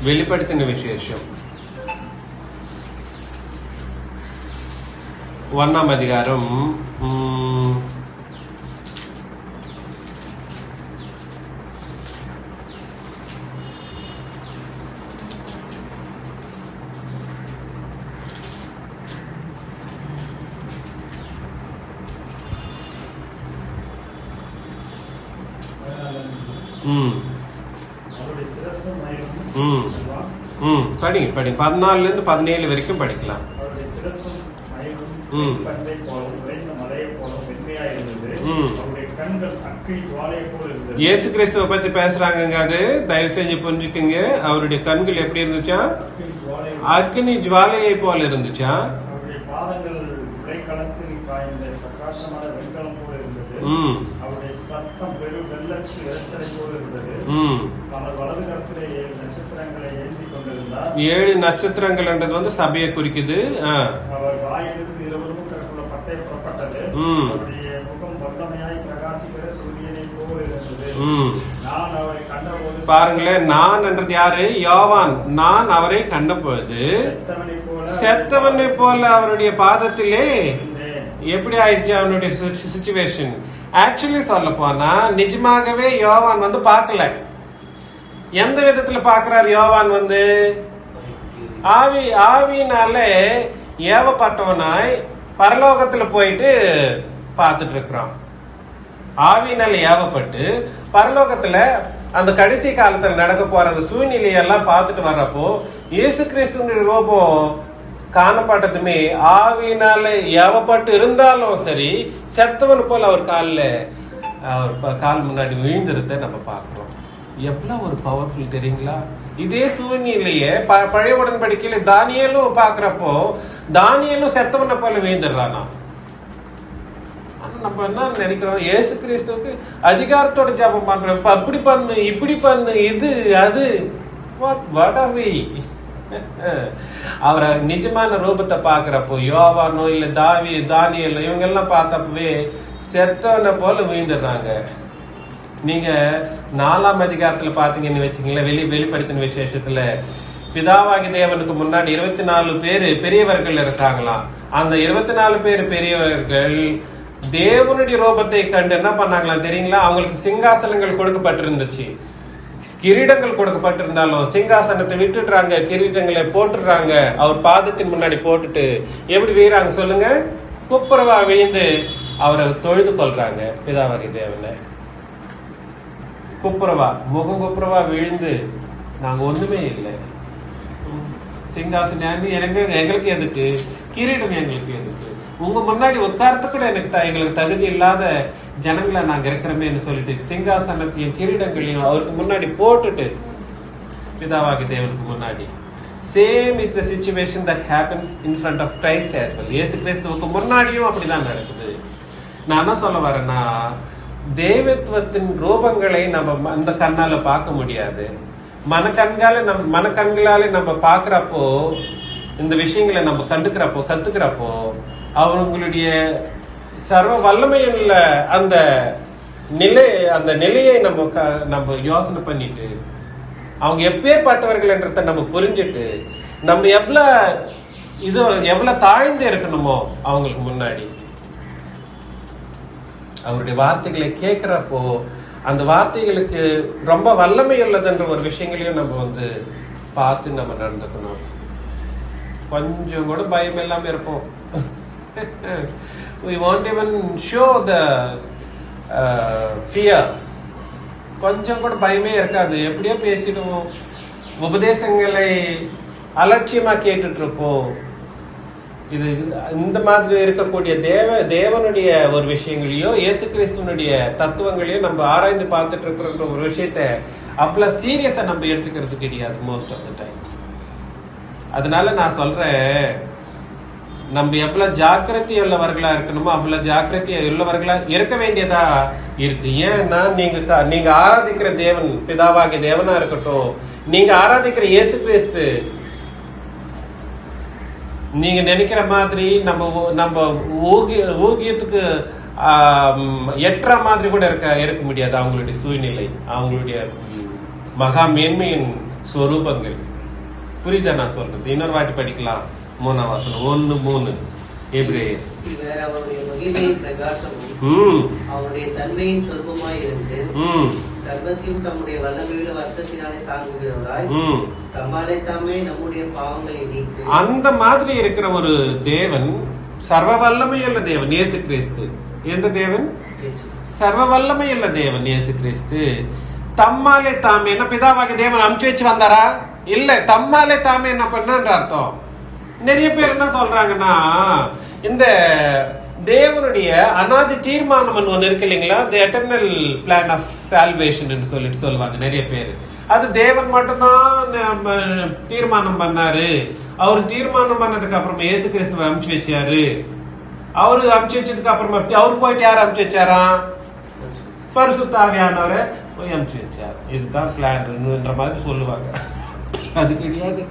வெளிப்படுத்தின விசேஷம் 1ஆம் அதிகாரம் 1 அவருடைய சிரசும் மயிரும் அல்லவா? படிங்க 14-17 வரைக்கும் படிக்கலாம். அவருடைய சிரசும் மயிரும் பண்பை போலவும் உறைந்த மலையை போலவும் வெண்மையா இருந்தது. அவருடைய கண்கள் அக்கினி ஜுவாலையை போல இருந்தது. இயேசு கிறிஸ்துவ பத்தி பேசுறாங்க. அது தயவு செஞ்சு புரிஞ்சுக்குங்க. அவருடைய கண்கள் எப்படி இருந்துச்சா? அக்கினி ஜுவாலையை போல இருந்துச்சா? அவருடைய பாதங்கள் உரைக்களத்தில் காய்ந்த பிரகாசமான வெண்கலம் போல இருந்தது. அவருடைய சத்தம் பெரும் வெள்ளத்தில் இறைச்சலை போல இருந்தது. அவர் வலது கரத்திலே 7 நட்சத்திரங்களை ஏந்தி கொண்டிருந்தார். 7 நட்சத்திரங்கள் என்றது சபையை குறிக்குது. அவர் வாயிலிருந்து இருவரும் கற்குள்ள பட்டை புறப்பட்டது. அவருடைய முகம் வல்லமையாய் பிரகாசிக்கிற சூரியனை போல இருந்தது. நான் அவரை கண்டபோது, பாருங்களேன், நான் என்றது யாரு? யோவான். நான் அவரை கண்டபோது செத்தவனை போல அவருடைய பாதத்திலே எப்படி ஆயிடுச்சு அவனுடைய சிச்சுவேஷன். ஆக்சுவலி சொல்ல போனா நிஜமாகவே யோவான் பார்க்கல. எந்த விதத்துல பாக்குறாரு யோவான்? ஆவியினால ஏவப்பட்டவனாய் பரலோகத்துல போயிட்டு பார்த்துட்டு இருக்கிறான். ஆவியினால ஏவப்பட்டு பரலோகத்துல அந்த கடைசி காலத்துல நடக்க போற அந்த சூழ்நிலையெல்லாம் பார்த்துட்டு வர்றப்போ இயேசு கிறிஸ்துவின் ரூபம் காணப்பட்டதுமே ஆவியினால ஏவப்பட்டு இருந்தாலும் சரி, செத்தவன் போல அவர் கால் முன்னாடி விழுந்திருந்த நம்ம பார்க்கிறோம். எவ்வளவு ஒரு பவர்ஃபுல் தெரியுங்களா? இதே சூழ்நிலையே பழைய உடன்படிக்கையில தானியேலும் பாக்குறப்போ தானியேலும் செத்தவனை போல விழுந்துடுறானா. நம்ம என்ன நினைக்கிறோம்? இயேசு கிறிஸ்துவுக்கு அதிகாரத்தோட ஜெபம் பண்றோம். அப்படி பண்ணு, இப்படி பண்ணு, இது அது. What are we? அவரை நிஜமான ரூபத்தை பாக்குறப்போ யோவானோ இல்ல தானியேலோ இவங்க எல்லாம் பார்த்தப்பவே செத்தவனை போல விழுந்துடுறாங்க. நீங்க 4ஆம் அதிகாரத்துல பாத்தீங்கன்னு வச்சுக்கீங்களேன், வெளிப்படுத்தின விசேஷத்துல பிதாவாகி தேவனுக்கு முன்னாடி 24 பேரு பெரியவர்கள் இருக்காங்களாம். அந்த 24 பேர் பெரியவர்கள் தேவனுடைய ரூபத்தை கண்டு என்ன பண்ணாங்களாம் தெரியுங்களா? அவங்களுக்கு சிங்காசனங்கள் கொடுக்கப்பட்டிருந்துச்சு, கிரீடங்கள் கொடுக்கப்பட்டிருந்தாலும் சிங்காசனத்தை விட்டுடுறாங்க, கிரீடங்களை போட்டுடுறாங்க. அவர் பாதத்தின் முன்னாடி போட்டுட்டு எப்படி வீறாங்க சொல்லுங்க? குப்புரவா விழுந்து அவரை தொழுது கொள்றாங்க. பிதாவாகி தேவனை குப்புரவா, முகம் குப்புரவா விழுந்து, நாங்க ஒண்ணுமே இல்லை, சிங்காசனம் எங்களுக்கு எதுக்கு, கிரீடம் எங்களுக்கு எதுக்கு, உங்க முன்னாடி உட்காரத்து கூட எங்களுக்கு தகுதி இல்லாத ஜனங்களை நாங்க இருக்கிறோமேன்னு சொல்லிட்டு சிங்காசனத்தையும் கிரீடங்களையும் அவருக்கு முன்னாடி போட்டுட்டு பிதாவாகி தேவனுக்கு முன்னாடி. Same is the situation that happens in front of Christ as well. இயேசு கிறிஸ்துவுக்கு முன்னாடியும் அப்படிதான் நடக்குது. நான் என்ன சொல்ல வரேன்னா, தேவத்துவத்தின் ரூபங்களை நம்ம அந்த கண்ணால பார்க்க முடியாது. மனக்கண்களால நம்ம பாக்குறப்போ, இந்த விஷயங்களை நம்ம கத்துக்கிறப்போ அவங்களுடைய சர்வ வல்லமையுள்ள அந்த நிலையை நம்ம யோசனை பண்ணிட்டு, அவங்க எப்பேற்பட்டவர்கள் என்றதை நம்ம புரிஞ்சுட்டு, நம்ம எவ்வளவு தாழ்ந்து இருக்கணுமோ அவங்களுக்கு முன்னாடி அவருடைய வார்த்தைகளை கேட்கிறப்போ அந்த வார்த்தைகளுக்கு ரொம்ப வல்லமை உள்ளதுன்ற ஒரு விஷயங்களையும் நம்ம பார்த்து நம்ம நடந்துக்கணும். கொஞ்சம் கூட பயம் இல்லாம இருப்போம். We won't even show the fear. கொஞ்சம் கூட பயமே இருக்காது. எப்படியோ பேசிடுவோம், உபதேசங்களை அலட்சியமா கேட்டுட்டு இருப்போம். இது இந்த மாதிரி இருக்கக்கூடிய தேவனுடைய ஒரு விஷயங்களையோ இயேசு கிறிஸ்துவனுடைய தத்துவங்களையோ நம்ம ஆராய்ந்து பார்த்துட்டு இருக்கிற ஒரு விஷயத்த அவ்வளவு சீரியஸா நம்ம எடுத்துக்கிறது கிடையாது மோஸ்ட் ஆஃப் த டைம்ஸ். அதனால நான் சொல்றேன், நம்ம எவ்வளவு ஜாக்கிரதை உள்ளவர்களா இருக்கணுமோ அவ்வளவு ஜாக்கிரதையா உள்ளவர்களா இருக்க வேண்டியதா இருக்கு. ஏன்னா நீங்க ஆராதிக்கிற தேவன் பிதாவாகிய தேவனா இருக்கட்டும், நீங்க ஆராதிக்கிற இயேசு கிறிஸ்து நீங்க நினைக்கிற மாதிரி நம்ம ஊகியத்துக்கு எட்டுற மாதிரி கூட இருக்க முடியாது. அவங்களுடைய சூழ்நிலை, அவங்களுடைய மகா மேன்மையின் ஸ்வரூபங்கள். புரியுதா நான் சொல்றது? இன்னொரு வாட்டி படிக்கலாம். 3ஆம் வசனம் 1:3 எபிரேயர். இவர் அவருடைய மகிமையின் பிரகாசமும் அவருடைய தன்மையின் சொற்பமாய் இருந்து சர்வத்தையும் தம்முடைய வல்லமையுள்ள வஸ்திரத்தினாலே தாங்குகிறவராய் தம்மாலே தாமே நம்முடைய பாவங்களை நீக்கி, அந்த மாதிரி இருக்கிற ஒரு தேவன், சர்வ வல்லமையுள்ள தேவன் இயேசு கிறிஸ்து. எந்த தேவன்? சர்வ வல்லமையுள்ள தேவன் இயேசு கிறிஸ்து தம்மாலே தாமே என்ன பிதாவாகி தேவன் அமுச்சு வச்சு வந்தாரா? இல்ல, தம்மாலே தாமே என்ன பண்ணன்ற அர்த்தம். நிறைய பேர் என்ன சொல்றாங்கன்னா, இந்த தேவனுடைய அனாதி தீர்மானம் ஒண்ணு இருக்கு இல்லைங்களா, the eternal plan of salvation சொல்லிட்டு சொல்லுவாங்க நிறைய பேர். அது தேவன் மட்டும்தான் தீர்மானம் பண்ணாரு. அவரு தீர்மானம் பண்ணதுக்கு அப்புறமா இயேசு கிறிஸ்துவ அமுச்சு வச்சாரு. அவரு அமுச்சு வச்சதுக்கு அப்புறமா அவரு போயிட்டு யார் அமுச்சு வச்சாரா? பரிசுத்த ஆவியானவரை போய் அமுச்சு வச்சார். இதுதான் பிளான்ன்ற மாதிரி சொல்லுவாங்க. அது கிடையாது.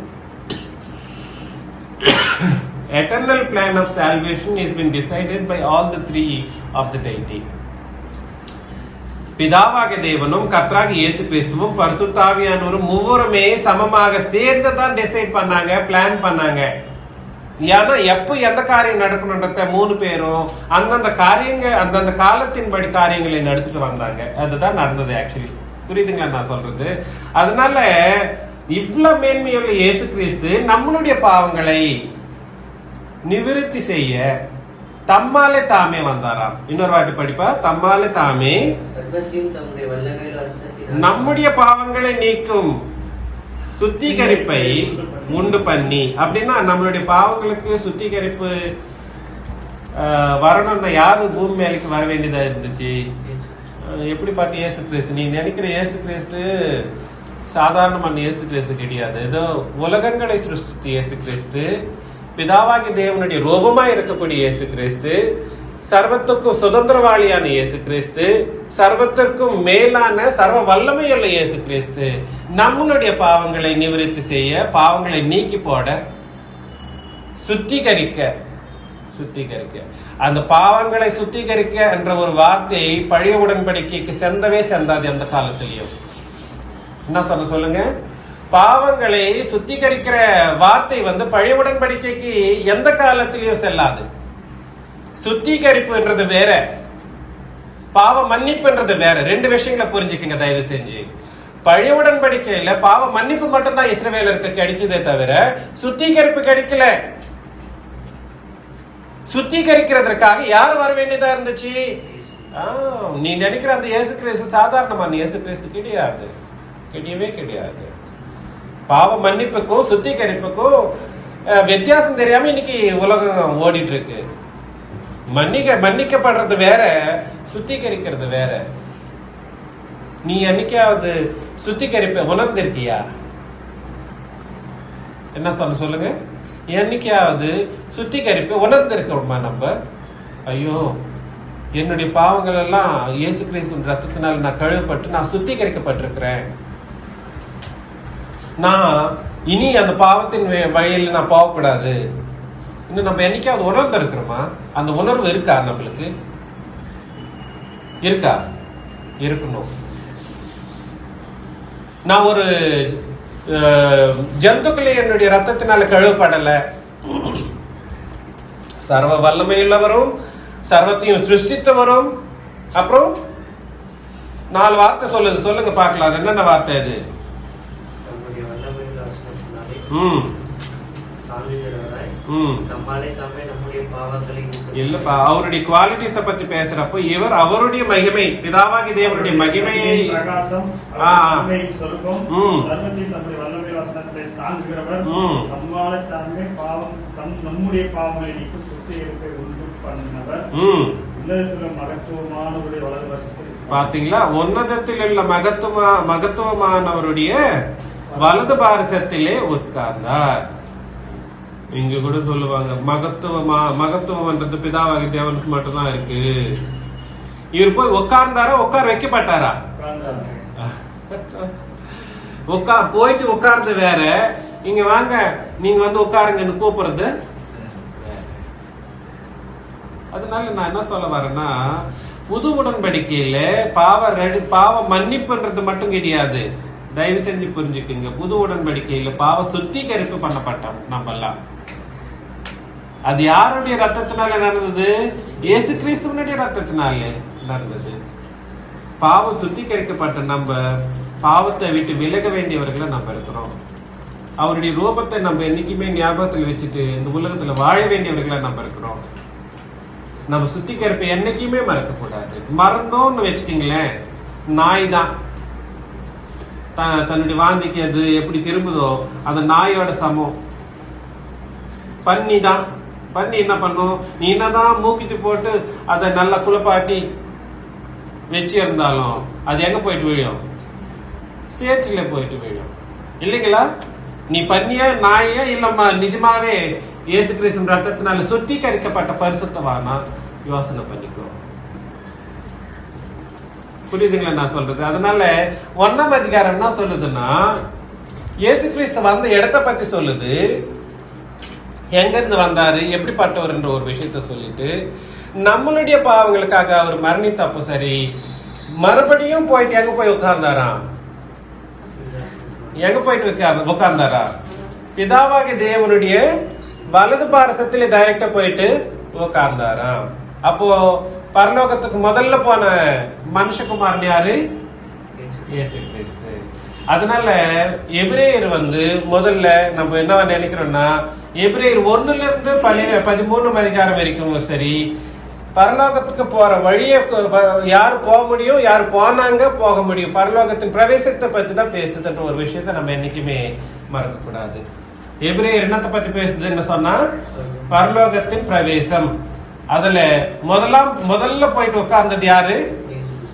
Eternal plan of salvation has been decided by all the three of the deity. பிதாவாகிய தேவனும் கர்த்தராகிய இயேசு கிறிஸ்துவும் பரிசுத்த ஆவியானவரும் மூவருமே சமமாக சேர்ந்து தான் டிசைட் பண்ணாங்க, பிளான் பண்ணாங்க. ஏன்னா எப்ப எந்த காரியம் நடக்கணும்ன்றத 3 பேரும் அந்தந்த காரியங்கள் அந்தந்த காலத்தின்படி காரியங்களை நடத்திட்டு வந்தாங்க. அதுதான் நடந்தது ஆக்சுவலி. புரியுதுங்களா நான் சொல்றது? அதனால இவ்வளவு மேன்மையுள்ள இயேசு கிறிஸ்து நம்மளுடைய பாவங்களை நிவிருத்தி செய்ய தம்மாலே தாமே வந்தாராம். இன்னொரு வாட்டி படிப்பா. தம்மாலே தாமே நம்முடைய பாவங்களை நீக்கும் சுத்திகரிப்பை உண்டு பண்ணி. அப்படின்னா நம்மளுடைய பாவங்களுக்கு சுத்திகரிப்பு வரணும்னா யாரு பூமி மேலுக்கு வர வேண்டியதா இருந்துச்சு? எப்படி பாட்டு இயேசு கிறிஸ்து. நீ நினைக்கிற இயேசு கிறிஸ்து சாதாரணமான இயேசு கிறிஸ்து கிடையாது. ஏதோ உலகங்களை சிருஷ்டித்த இயேசு கிறிஸ்து, பிதாவாகி தேவனுடைய ரூபமாய் இருக்கக்கூடிய இயேசு கிறிஸ்து, சர்வத்துக்கும் சுதந்திரவாளியான இயேசு கிறிஸ்து, சர்வத்திற்கும் மேலான சர்வ வல்லமையுள்ள இயேசு கிறிஸ்து நம்மளுடைய பாவங்களை நிவர்த்தி செய்ய, பாவங்களை நீக்கி போட, சுத்திகரிக்க. அந்த பாவங்களை சுத்திகரிக்க என்ற ஒரு வார்த்தையை பழைய உடன்படிக்கைக்கு சென்றவே சென்றாது எந்த காலத்திலையும். என்ன சொல்லுங்க? பாவங்களை சுத்திகரிக்கிற வார்த்தை பழைய உடன்படிக்கைக்கு எந்த காலத்திலையும் செல்லாது. சுத்திகரிப்புன்றது வேற, பாவ மன்னிப்புன்றது வேற. 2 விஷயங்களை புரிஞ்சுக்கங்க தயவு செஞ்சு. பழைய உடன்படிக்கையில பாவ மன்னிப்பு மட்டும்தான் இஸ்ரவேலருக்கு கிடைச்சதே தவிர சுத்திகரிப்பு கிடைக்கல. சுத்திகரிக்கிறதுக்காக யார் வர வேண்டியதா இருந்துச்சு? நீ நினைக்கிற அந்த இயேசு கிறிஸ்து சாதாரணமான இயேசு கிறிஸ்து கிடையாது, கிடையவே கிடையாது. பாவ மன்னிப்புக்கும் சுத்திகரிப்புக்கும் வித்தியாசம் தெரியாம இன்னைக்கு உலகம் ஓடிட்டு இருக்கு. மன்னிக்கப்படுறது வேற, சுத்திகரிக்கிறது வேற. நீ என்னைக்காவது சுத்திகரிப்பை உணர்ந்திருக்கியா? என்ன சொல்லுங்க? என்னைக்காவது சுத்திகரிப்பை உணர்ந்திருக்கோமா நம்ம? ஐயோ, என்னுடைய பாவங்கள் எல்லாம் இயேசு கிறிஸ்துவின் ரத்தத்தினால் நான் கழுவப்பட்டு நான் சுத்திகரிக்கப்பட்டிருக்கிறேன், நான் இனி அந்த பாவத்தின் வழியில் நான் போகக்கூடாது, இன்னும் நம்ம என்னைக்காவது உணர்ந்து இருக்கிறோமா? அந்த உணர்வு இருக்கா நம்மளுக்கு? இருக்கா? இருக்கணும். நான் ஒரு ஜந்துக்களை என்னுடைய ரத்தத்தினால கழுவப்படல. சர்வ வல்லமையுள்ளவரும் சர்வத்தையும் சிருஷ்டித்தவரும். அப்புறம் 4 வார்த்தை சொல்லுங்க பார்க்கலாம். அது என்னென்ன வார்த்தை? அது இல்லப்பா, அவருடைய குவாலிட்டிஸ பத்தி பேசுறப்போ இவர் அவருடைய மகிமை, பிதாவாகி தேவனுடைய மகிமையை, நம்முடைய பாவங்களை நீக்கி சுத்திகரிப்பை உண்டு பண்ணவர், மகத்துவமானவருடைய வலது வசத்தில். பாத்தீங்களா? உன்னதத்தில் உள்ள மகத்துவமானவருடைய வலது பாரசத்திலே உட்கார்ந்தார். இங்க கூட சொல்லுவாங்க மகத்துவம்ன்றது பிதாவாகி தேவனுக்கு மட்டும்தான் இருக்கு. இவர் போய் உட்கார்ந்தாரா, உட்கார வைக்கப்பட்டாரா? போயிட்டு உட்கார்ந்து வேற, இங்க வாங்க நீங்க உட்காருங்கன்னு கூப்பிடுறது. அதனால நான் என்ன சொல்ல வரேன்னா, புது உடன்படிக்கையில பாவ மன்னிப்புன்றது மட்டும் கிடையாது. தயவு செஞ்சு புரிஞ்சுக்குங்க. புது உடன்படிக்கையில பாவ சுத்திகரிப்பு பண்ணப்பட்டோம் நம்ம எல்லாம். அது யாருடைய ரத்தத்தினால நடந்தது? இயேசு கிறிஸ்துவனுடைய ரத்தத்தினாலே நடந்தது. பாவம் சுத்திகரிக்கப்பட்ட நம்ம பாவத்தை விட்டு விலக வேண்டியவர்களை நம்ம இருக்கிறோம். அவருடைய ரூபத்தை நம்ம என்னைக்குமே ஞாபகத்தில் வச்சுட்டு இந்த உலகத்துல வாழ வேண்டியவர்களை நம்ம இருக்கிறோம். நம்ம சுத்திகரிப்பை என்னைக்குமே மறக்க கூடாது. மறந்தோம்னு வச்சுக்கீங்களேன், நாய் தான் தன்னுடைய வாந்திக்கு அது எப்படி திரும்புதோ அந்த நாயோட சமம். பன்னி தான். பன்னி என்ன பண்ணும்? நீ என்னதான் மூக்கிட்டு போட்டு அதை நல்லா குளிப்பாட்டி வச்சு இருந்தாலும் அது எங்க போயிட்டு விழும்? சேற்றில போயிட்டு விழும் இல்லைங்களா? நீ பன்னியா நாயா இல்லம்மா நிஜமாவே இயேசு கிறிஸ்து ரத்தத்தினால சுத்திகரிக்கப்பட்ட பரிசுத்தவானா? யோசனை பண்ணிக்கோ. புரியுதுங்களா நான் சொல்றது? அதனால 1ஆம் அதிகாரம் என்ன சொல்லுதுன்னா, இயேசு கிறிஸ்து வந்த இடத்தை பத்தி சொல்லுது, எங்க இருந்து வந்தாரு, எப்படிப்பட்டவர் என்ற ஒரு விஷயத்த சொல்லிட்டு, நம்மளுடைய பாவங்களுக்காக அவர் மரணித்தப்போ சரி, மறுபடியும் போயிட்டு எங்க போய் உட்கார்ந்தாராம்? எங்க போயிட்டு உட்கார்ந்தாரா? பிதாவாகிய தேவனுடைய வலது பாரசத்துல டைரக்டா போயிட்டு உட்கார்ந்தாராம். அப்போ பரலோகத்துக்கு முதல்ல போன மனுஷகுமாரன் யாரு? இயேசு கிறிஸ்து. அதனால எபிரேயர் முதல்ல நம்ம என்ன நினைக்கிறோம்னா, எபிரேயர் 1ல இருந்து 13 அதிகாரம் வரைக்கும் சரி, பரலோகத்துக்கு போற வழியை யாரு போக முடியும், யாரு போனாங்க போக முடியும், பரலோகத்தின் பிரவேசத்தை பத்தி தான் பேசுதுன்ற ஒரு விஷயத்த நம்ம என்னைக்குமே மறக்க கூடாது. எபிரேயர் என்னத்தை பத்தி பேசுதுன்னு சொன்னா, பரலோகத்தின் பிரவேசம். அதுல முதல்ல போயிட்டு உட்கார்ந்தது யாரு?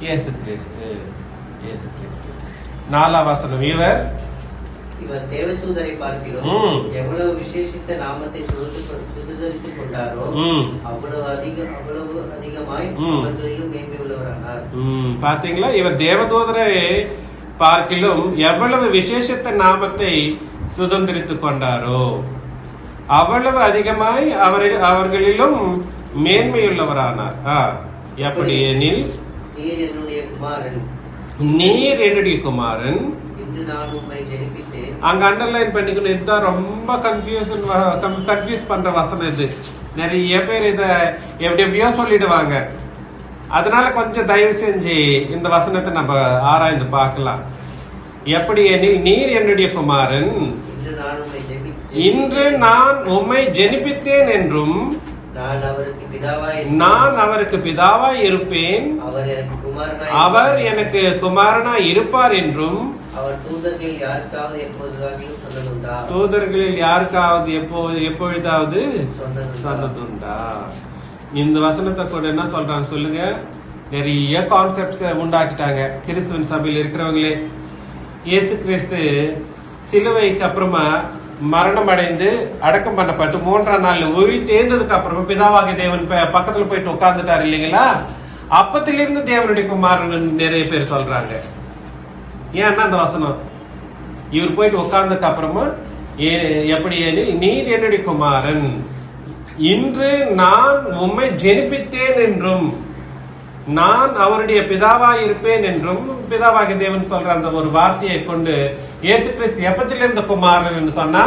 இயேசு கிறிஸ்து. இயேசு கிறிஸ்து. 4ஆம் வசனம், இவர் தேவதூதரை பார்க்கிறோம், எவ்வளவு விசேஷித்த நாமத்தை சுதந்தரித்துக் கொண்டாரோ அவ்வளவு அதிகமாய் அவர்களிலும் மேன்மை உள்ளவரானார். பாத்தீங்களா? இவர் தேவதூதரை பார்க்கிலும் எவ்வளவு விசேஷத்த நாமத்தை சுதந்திரித்துக் கொண்டாரோ அவ்வளவு அதிகமாய் அவர்களிலும் மேன்மையுள்ளவரானார். எப்படி எனில், நீர் என்னுடைய குமாரன், நீர் என்னுடைய குமாரன், இன்று நான் உம்மை ஜெனிப்பித்தேன். அங்க அண்டர்லைன் பண்ணிக்கணும். இதுதான் ரொம்ப கன்ஃபியூஸ் பண்ற வசனம் இது. நிறைய பேர் இத எப்படியோ சொல்லிடுவாங்க. அதனால கொஞ்சம் தயவு செஞ்சு இந்த வசனத்தை நம்ம ஆராய்ந்து பார்க்கலாம். எப்படி எனில், நீர் என்னுடைய குமாரன், இன்று நான் உம்மை ஜெனிப்பித்தேன் என்றும் நான் அவருக்கு பிதாவாய் இருப்பேன், அவர் எனக்கு குமாரனாய் இருப்பார் என்றும் தூதர்களில் யாருக்காவது எப்பொழுதாவது சொன்னதுண்டா? இந்த வசனத்தை கூட என்ன சொல்றாங்க சொல்லுங்க? நிறைய கான்செப்ட்ஸ் உண்டாக்கிட்டாங்க கிறிஸ்துவின் சபையில் இருக்கிறவங்களே. இயேசு கிறிஸ்து சிலுவைக்கு அப்புறமா மரணம் அடைந்து அடக்கம் பண்ணப்பட்டு 3ஆம் நாள் உயிர் தேர்ந்ததுக்கு அப்புறமா பிதாவாகிய தேவன் பக்கத்துல போயிட்டு உட்கார்ந்துட்டாரு இல்லைங்களா? அப்பத்திலிருந்து தேவனுடைய குமாரன் நிறைய பேர் சொல்றாங்க. ஏன்னா அந்த வசனம் இவர் போயிட்டு உட்கார்ந்ததுக்கு அப்புறமா எப்படி எனில், நீர் என்னுடைய குமாரன், இன்று நான் உம்மை ஜெனிப்பித்தேன் என்றும் நான் அவருடைய பிதாவாய் இருப்பேன் என்றும் பிதாவாகிய தேவன் சொல்ற அந்த ஒரு வார்த்தையை கொண்டு இயேசு கிறிஸ்து எப்பத்திலிருந்து குமாரன் என்று சொன்னா,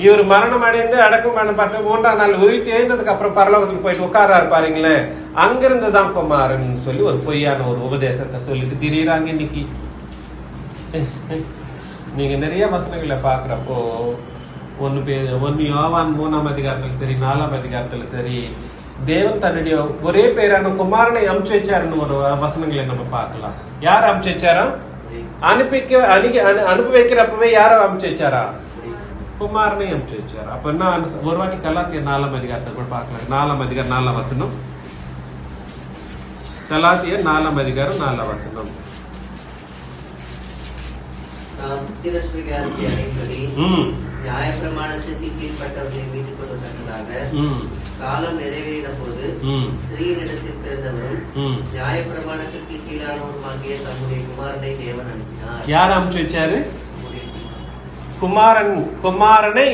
இவர் மரணம் அடைந்து அடக்கம் பண்ணப்பட்டு 3ஆம் நாள் உயிர் எழுந்ததுக்கு அப்புறம் பரலோகத்துக்கு போயிட்டு உட்காராரு பாருங்களேன், அங்கிருந்து தான் குமாரன் சொல்லி ஒரு பொய்யான ஒரு உபதேசத்தை சொல்லிட்டு திரியிறாங்க இன்னைக்கு. நீங்க நிறைய வசனங்களை பாக்குறப்போ ஒன்னு யோவான் 3ஆம் அதிகாரத்துல சரி 4ஆம் அதிகாரத்துல சரி, தேவன் தன்னுடைய ஒரே பேரான குமாரனை அனுப்பிச்சு வச்சாருன்னு ஒரு வசனங்களை நம்ம பார்க்கலாம். யார் அனுப்பிச்சு வச்சாரா? அனுப்பி வைக்கிறப்பவே யாரோ அனுப்பிச்சு வச்சாரா? குமாரனை அனுப்பிச்சு வச்சாரா? அப்ப என்ன ஒரு வாட்டி கலாத்தியர் 4ஆம் அதிகாரத்தை கூட பார்க்கலாம். 4ஆம் அதிகாரம் 4ஆம் வசனம். கலாத்தியர் 4ஆம் அதிகாரம் 4ஆம் வசனம். நியாயப்பிரமாணத்திற்கு கீழ்பட்டவர்களை மீட்டுக் கொள்வதற்காக காலம் நிறைவேறின போது ஸ்திரீனிடத்தில் பிறந்தவரும் நியாயப்பிரமாணத்திற்கு கீழானவருமாகிய தம்முடைய குமாரனை தேவன் அனுப்பினார். யார் அனுப்பிச்சு வச்சாரு? குமாரனை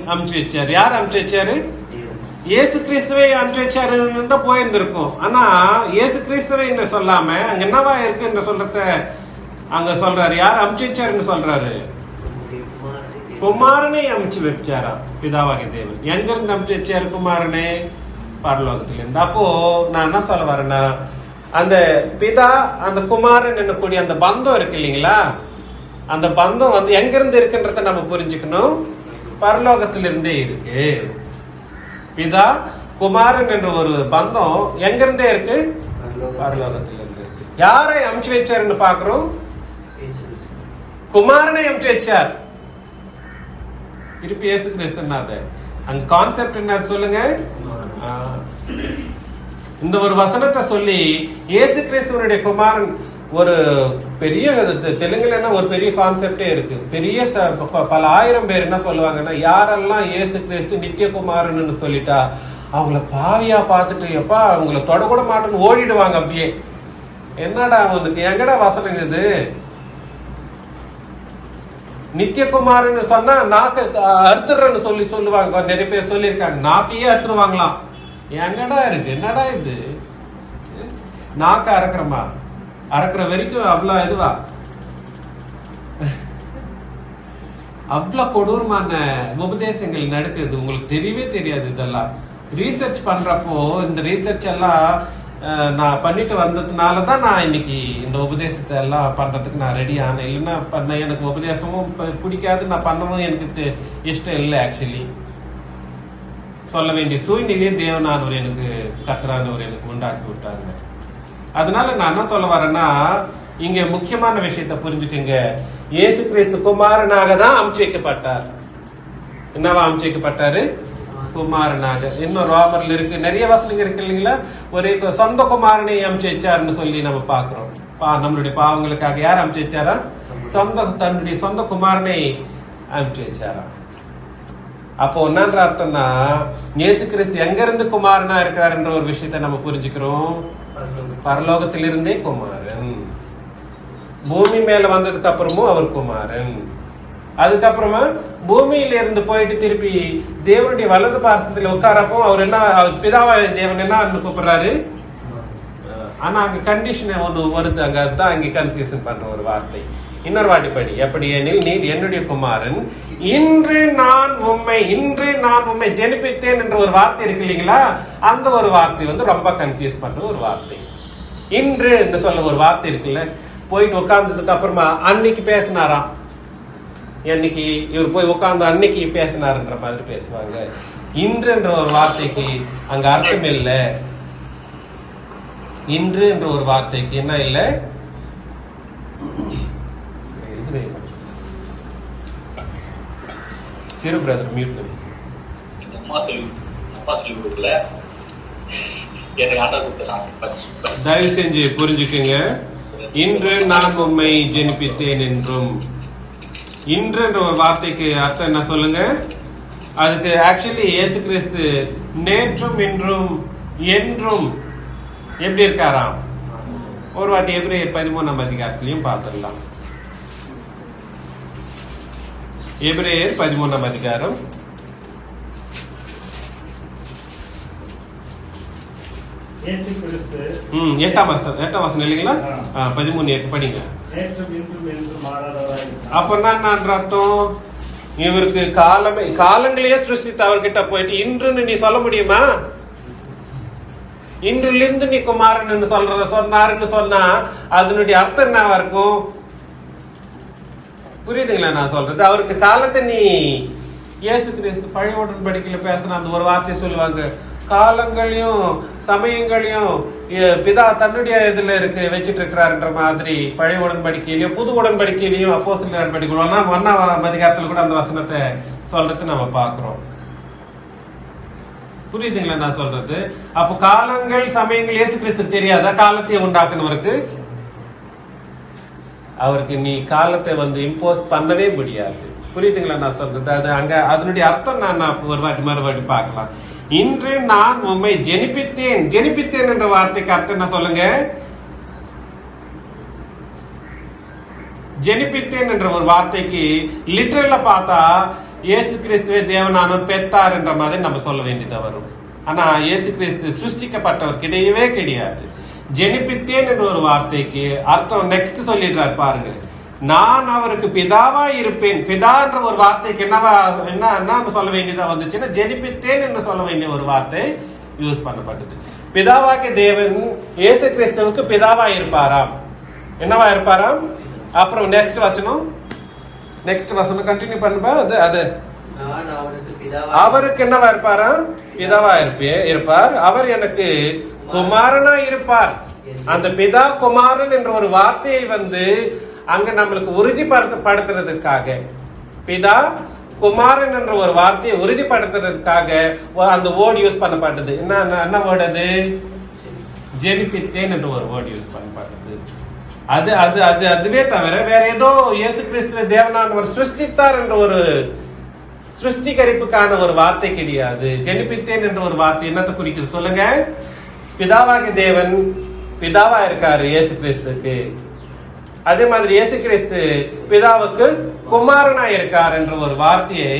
அனுப்பிச்சு வச்சாரு. யார் அனுப்பிச்சு வச்சாரு? இயேசு கிறிஸ்துவை அனுப்பிச்சு வச்சாருன்னு தான் போயிருந்திருக்கும். ஆனா இயேசு கிறிஸ்துவை என்று சொல்லாம அங்க என்னவா இருக்கு என்று சொல்றத அங்க சொல்றாரு. யார் அனுப்பிச்சு வச்சாருன்னு சொல்றாரு? குமாரனை அனுப்பிச்சு வச்சாரா பிதாவாகிய தேவன். எங்க இருந்து அனுப்பிச்சு வச்சாரு குமாரனை? பரலோகத்திலிருந்து. அப்போ நான் என்ன சொல்ல வரேன்னா, அந்த பிதா அந்த குமாரன் என்னக்கூடிய அந்த பந்தம் இருக்கு இல்லைங்களா, அந்த பந்தம் எங்க இருந்து இருக்குன்றத நம்ம புரிஞ்சுக்கணும். பரலோகத்திலிருந்தே இருக்கு. பிதா குமாரன் என்ற ஒரு பந்தம் எங்க இருந்தே இருக்கு? பரலோகத்திலிருந்து இருக்கு. யாரை அனுப்பிச்சு வச்சாருன்னு பாக்குறோம்? குமாரனை அமுச்சு வச்சார். திருப்பி இயேசு கிறிஸ்து அங்க கான்செப்ட் என்ன சொல்லுங்க. இந்த ஒரு வசனத்தை சொல்லி இயேசு கிறிஸ்துவனுடைய குமாரன் ஒரு பெரிய தெலுங்குல ஒரு பெரிய கான்செப்டே இருக்கு. பெரிய பல ஆயிரம் பேர் என்ன சொல்லுவாங்கன்னா, யாரெல்லாம் இயேசு கிறிஸ்து நித்திய குமாரன்னு சொல்லிட்டா அவங்கள பாவியா பார்த்துட்டு எப்பா அவங்கள தொடக்கூட மாட்டேன்னு ஓடிடுவாங்க. அப்படியே என்னடா அவனுக்கு எங்கடா வசனம் இது? நித்தியகுமார்னு சொன்னா நாக்கு அறுத்துறன்னு சொல்லுவாங்க. நிறைய பேர் சொல்லியிருக்காங்க நாக்கையே அறுத்துருவாங்களாம். எங்கடா இருக்கு? என்னடா இது? நாக்க அறக்குறமா? அறக்குற வரைக்கும் அவ்வளவு இதுவா? அவ்வளவு கொடூரமான உபதேசங்கள் நடக்குது. உங்களுக்கு தெரியவே தெரியாது. இதெல்லாம் ரீசர்ச் பண்றப்போ இந்த ரீசர்ச் எல்லாம் நான் பண்ணிட்டு வந்ததுனாலதான் நான் இன்னைக்கு இந்த உபதேசத்தை எல்லாம் பண்றதுக்கு நான் ரெடி ஆனேன். இல்லைன்னா பண்ண எனக்கு உபதேசமும் பிடிக்காது, நான் பண்ணவும் எனக்கு இஷ்டம் இல்லை. ஆக்சுவலி சொல்ல வேண்டிய சூழ்நிலையே தேவனானவர் எனக்கு கர்த்தரானவர் எனக்கு உண்டாக்கி விட்டாங்க. அதனால நான் என்ன சொல்ல வரேன்னா, இங்க முக்கியமான விஷயத்த புரிஞ்சுக்குங்க. இயேசு கிறிஸ்து குமாரனாக தான் அமுச்சு வைக்கப்பட்டார். என்னவா அமுச்சு வைக்கப்பட்டாரு? குமாரனாக. இன்னும் ரோமர்ல இருக்கு, நிறைய வசனங்கள் இருக்கு இல்லைங்களா? ஒரு சொந்த குமாரனை அமுச்சு வச்சாருன்னு சொல்லி நம்ம பாக்குறோம். நம்மளுடைய பாவங்களுக்காக யார் அமுச்சு வச்சாரா? தன்னுடைய சொந்த குமாரனை அமுச்சு வச்சாரா? அப்போ என்னன்ற அர்த்தம்னா, இயேசு கிறிஸ்து எங்க இருந்து குமாரனா இருக்கிறாருன்ற ஒரு விஷயத்த நம்ம புரிஞ்சுக்கிறோம். பரலோகத்திலிருந்தே குமாரன். பூமி மேல வந்ததுக்கு அப்புறமும் அவர் குமாரன். அதுக்கப்புறமா பூமியில இருந்து போயிட்டு திருப்பி தேவனுடைய வலது பார்சத்துல உட்காரப்போ அவர் என்ன, பிதாவா தேவன் என்ன கூப்பிடுறாரு? ஆனா அங்க கண்டிஷன் ஒண்ணு வருது. அங்க அதுதான் அங்க கன்ஃபியூஷன் பண்ற ஒரு வார்த்தை. இன்னொரு வாட்டி படி. எப்படி எனில் நீர் என்னுடைய குமாரன், இன்று நான் உம்மை ஜெனிப்பித்தேன் என்ற ஒரு வார்த்தை இருக்கு இல்லைங்களா? அந்த ஒரு வார்த்தை ரொம்ப கன்ஃபியூஸ் பண்ற ஒரு வார்த்தை. இன்று என்று சொல்ல ஒரு வார்த்தை இருக்குல்ல, போயிட்டு உட்கார்ந்ததுக்கு அப்புறமா அன்னைக்கு பேசினாராம். என்னைக்கு இவர் போய் உட்கார்ந்து அன்னைக்கு பேசினாருன்ற மாதிரி பேசுவாங்க. இன்று என்ற ஒரு வார்த்தைக்கு அங்க அர்த்தம் இல்லை. இன்று என்ற ஒரு வார்த்தைக்கு என்ன இல்லை? திரு பிரதர் மியூட்ல தயவு செஞ்சு புரிஞ்சுக்குங்க. இன்று நான் உம்மை ஜெனிப்பித்தேன் என்றும், இன்று என்ற ஒரு வார்த்தைக்கு அர்த்தம் என்ன சொல்லுங்க? அதுக்கு ஆக்சுவலி இயேசு கிறிஸ்து நேற்றும் இன்றும் என்றும் எப்படி இருக்காராம்? ஒரு வாட்டி எபிரேயர் 13ஆம் அதிகாரத்திலையும் பார்த்துடலாம். எபிரேயர் 13ஆம் அதிகாரம் 8ஆம் வசனம் இல்லைங்களா? 13:8 படிங்க. அப்ப என்ன அர்த்தம்? இவருக்கு காலங்களையே சிருஷ்டித்து அவர்கிட்ட போயிட்டு இன்றுன்னு நீ சொல்ல முடியுமா? இன்றிலிருந்து நீ குமாரன் சொன்னாருன்னு சொன்னா அதனுடைய அர்த்தம் என்னவா இருக்கும்? புரியுதுங்களா நான் சொல்றது? அவருக்கு காலத்தை நீ இயேசு கிறிஸ்து பழைய உடன்படிக்கையில பேசின அந்த ஒரு வார்த்தையை சொல்லுவாங்க, காலங்களையும் சமயங்களையும் பிதா தன்னுடைய இதுல வச்சிட்டு இருக்கிறாருன்ற மாதிரி பழைய உடன்படிக்கையிலயும் புது உடன்படிக்கையிலையும் அப்போஸ்தலர் உடன்படிக்கையிலும் 1ஆம் அதிகாரத்துல கூட அந்த வசனத்தை சொல்றது நம்ம பாக்குறோம். புரியுதுங்களா நான் சொல்றது? அப்போ காலங்கள் சமயங்கள் இயேசு கிறிஸ்து தெரியாதா? காலத்தை உண்டாக்குனவருக்கு அவருக்கு நீ காலத்தை இம்போஸ் பண்ணவே முடியாது. புரியுதுங்களா நான் சொல்றது? அது அங்க அதனுடைய அர்த்தம் நான் ஒரு வாட்டி மறுபடி பார்க்கலாம். இன்று நான் உம்மை ஜெனிப்பித்தேன் என்ற வார்த்தைக்கு அர்த்தம் என்ன சொல்லுங்க? ஜெனிப்பித்தேன் என்ற ஒரு வார்த்தைக்கு லிட்டரலா பார்த்தா இயேசு கிறிஸ்துவே தேவனானவர் பெத்தார் என்ற மாதிரி நம்ம சொல்ல வேண்டியதா வரும். ஆனா இயேசு கிறிஸ்து சிருஷ்டிக்கப்பட்டவர் கிடையவே கிடையாது. ஜெனிப்பித்தேன் என்ற ஒரு வார்த்தைக்கு அர்த்தம் நெக்ஸ்ட் சொல்லிடுறாரு பாருங்க, நான் அவருக்கு பிதாவா இருப்பேன். பிதா என்ற ஒரு வார்த்தைக்கு என்ன சொல்ல வேண்டியதா வந்துச்சுன்னா ஜெனிப்பித்தேன் என்று சொல்ல வேண்டிய ஒரு வார்த்தை யூஸ் பண்ணப்பட்டது. பிதாவாகிய தேவன் இயேசு கிறிஸ்துவுக்கு பிதாவா இருப்பாராம். என்னவா இருப்பாராம்? அப்புறம் நெக்ஸ்ட் வசனம் கண்டினியூ பண்ணுப்பா. அது அவருக்கு என்னவா இருப்பாராம்? பிதாவா இருப்பார். அவர் எனக்கு குமாரனா இருப்பார். அந்த பிதா குமாரன் என்ற ஒரு வார்த்தையை அங்க நம்மளுக்கு உறுதிப்படுத்துறதுக்காக பிதா குமாரன் என்ற ஒரு வார்த்தையை உறுதிப்படுத்துறதுக்காக அந்த வேர்டு யூஸ் பண்ணப்பட்டது. என்ன வேர்டு அது? ஜெனிப்பித்தேன் என்ற ஒரு வேர்டு யூஸ் பண்ணப்பட்டது. அது அது அது அதுவே தவிர வேற ஏதோ இயேசு கிறிஸ்துவ தேவனானவர் சிருஷ்டித்தார் என்ற ஒரு சிருஷ்டிகரிப்புக்கான ஒரு வார்த்தை கிடையாது. ஜெனிப்பித்தேன் என்ற ஒரு வார்த்தை என்னத்தை குறிக்கிறது சொல்லுங்க? பிதாவாகிய தேவன் பிதாவா இருக்காரு இயேசு கிறிஸ்துக்கு. அதே மாதிரி இயேசு கிறிஸ்து பிதாவுக்கு குமாரனா இருக்கார் என்ற ஒரு வார்த்தையை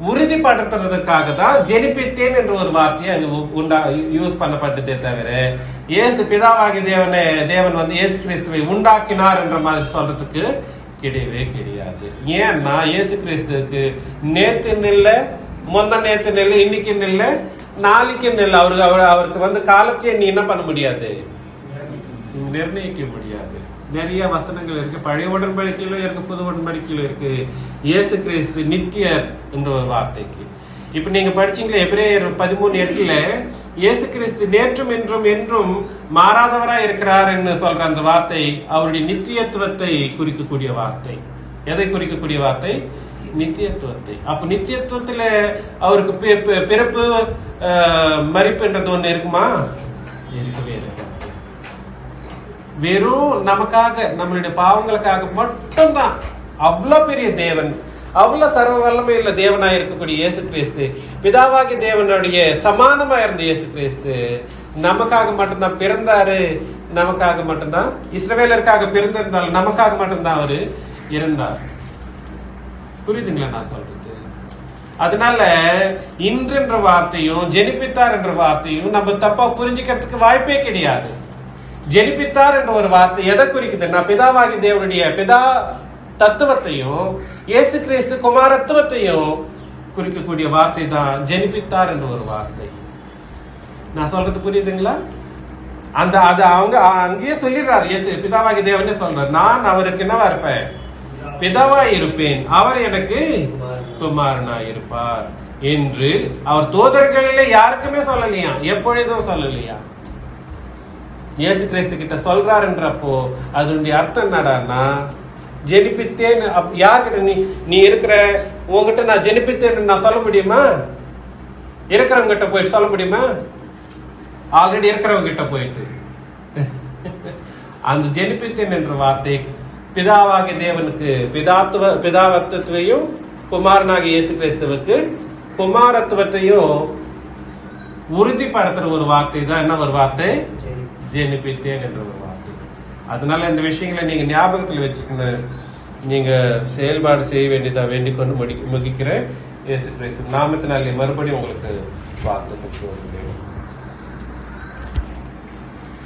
உறுதிப்படுத்துறதுக்காக தான் ஜெனிப்பித்தேன் என்ற ஒரு வார்த்தையை யூஸ் பண்ணப்பட்டதே தவிர இயேசு பிதாவாகிய தேவன் வந்து இயேசு கிறிஸ்துவை உண்டாக்கினார் என்ற மாதிரி சொல்றதுக்கு கிடையவே கிடையாது. ஏன்னா இயேசு கிறிஸ்துவுக்கு நேத்து நெல்ல, முந்த நேத்து நெல், இன்னைக்கு நெல்ல, நாளைக்கு நெல். அவருக்கு வந்து காலத்தையே நீ என்ன பண்ண முடியாது, நிர்ணயிக்க முடியாது. நிறைய வசனங்கள் இருக்கு, பழைய உடன்படிக்கையில இருக்கு, புது உடன்படிக்கையில இருக்கு. இயேசு கிறிஸ்து நித்தியர் என்ற ஒரு வார்த்தைக்கு இப்ப நீங்க படிச்சீங்களா எபிரேயர் 13:8 இயேசு கிறிஸ்து நேற்றும் என்றும் என்றும் மாறாதவரா இருக்கிறார் என்று சொல்ற அந்த வார்த்தை அவருடைய நித்தியத்துவத்தை குறிக்கக்கூடிய வார்த்தை. எதை குறிக்கக்கூடிய வார்த்தை? நித்தியத்துவத்தை. அப்ப நித்தியத்துவத்துல அவருக்கு பிறப்பு மரிப்புன்றது ஒண்ணு இருக்குமா? இருக்கவே இருக்கு. வெறும் நமக்காக, நம்மளுடைய பாவங்களுக்காக மட்டும்தான் அவ்வளவு பெரிய தேவன், அவ்வளவு சர்வ வல்லமையுள்ள தேவனாய் இருக்கக்கூடிய இயேசு கிறிஸ்து, பிதாவாகி தேவனுடைய சமானமா இருந்த இயேசு கிறிஸ்து நமக்காக மட்டும்தான் பிறந்தாரு. நமக்காக மட்டும்தான், இஸ்ரவேலருக்காக பிறந்திருந்தாலும் நமக்காக மட்டும்தான் அவரு இருந்தார். புரியுதுங்களா நான் சொல்றது? அதனால இன்று என்ற வார்த்தையும் ஜெனிப்பித்தார் என்ற வார்த்தையும் நம்ம தப்பா புரிஞ்சுக்கிறதுக்கு வாய்ப்பே கிடையாது. ஜெனிப்பித்தார் என்ற ஒரு வார்த்தை எதை குறிக்குதுன்னா பிதாவாகி தேவனுடைய பிதா தத்துவத்தையும் இயேசு கிறிஸ்து குமாரத்துவத்தையும் குறிக்கக்கூடிய வார்த்தை தான் ஜெனிப்பித்தார் என்ற ஒரு வார்த்தை. நான் சொல்றது புரியுதுங்களா? அந்த அது அவங்க அங்கேயே சொல்லிடுறாரு. இயேசு பிதாவாகி தேவனே சொல்றாரு, நான் அவருக்கு என்னவா இருப்பேன்? பிதாவா இருப்பேன், அவர் எனக்கு குமாரனா இருப்பார் என்று அவர் தூதர்களிலே யாருக்குமே சொல்லலையா, எப்பொழுதும் சொல்லலையா. இயேசு கிறிஸ்து கிட்ட சொல்றாருன்றப்போ அதனுடைய அர்த்தம் என்னடான்னா ஜெனிப்பித்தேன். யாருக்கிட்ட நீ இருக்கிற, உங்ககிட்ட நான் ஜெனிப்பித்தேன் நான் சொல்ல முடியுமா? இருக்கிறவங்க கிட்ட போயிட்டு சொல்ல முடியுமா? ஆல்ரெடி இருக்கிறவங்க கிட்ட போயிட்டு அந்த ஜெனிப்பித்தேன் என்ற வார்த்தை பிதாவாகிய தேவனுக்கு பிதாவத்துவத்தையும் குமாரனாகிய இயேசு கிறிஸ்துவுக்கு குமாரத்துவத்தையும் உறுதிப்படுத்துற ஒரு வார்த்தை தான். என்ன ஒரு வார்த்தை? ஜெனிப்பித்தேன் என்ற ஒரு வார்த்தை. அதனால இந்த விஷயங்களை நீங்க ஞாபகத்தில் வச்சுக்கணும். நீங்க செயல்பாடு செய்ய வேண்டியதா வேண்டிக் கொண்டு முகிக்கிறேன். இயேசு கிறிஸ்து நாமத்தினாலே மறுபடியும் உங்களுக்கு வார்த்தை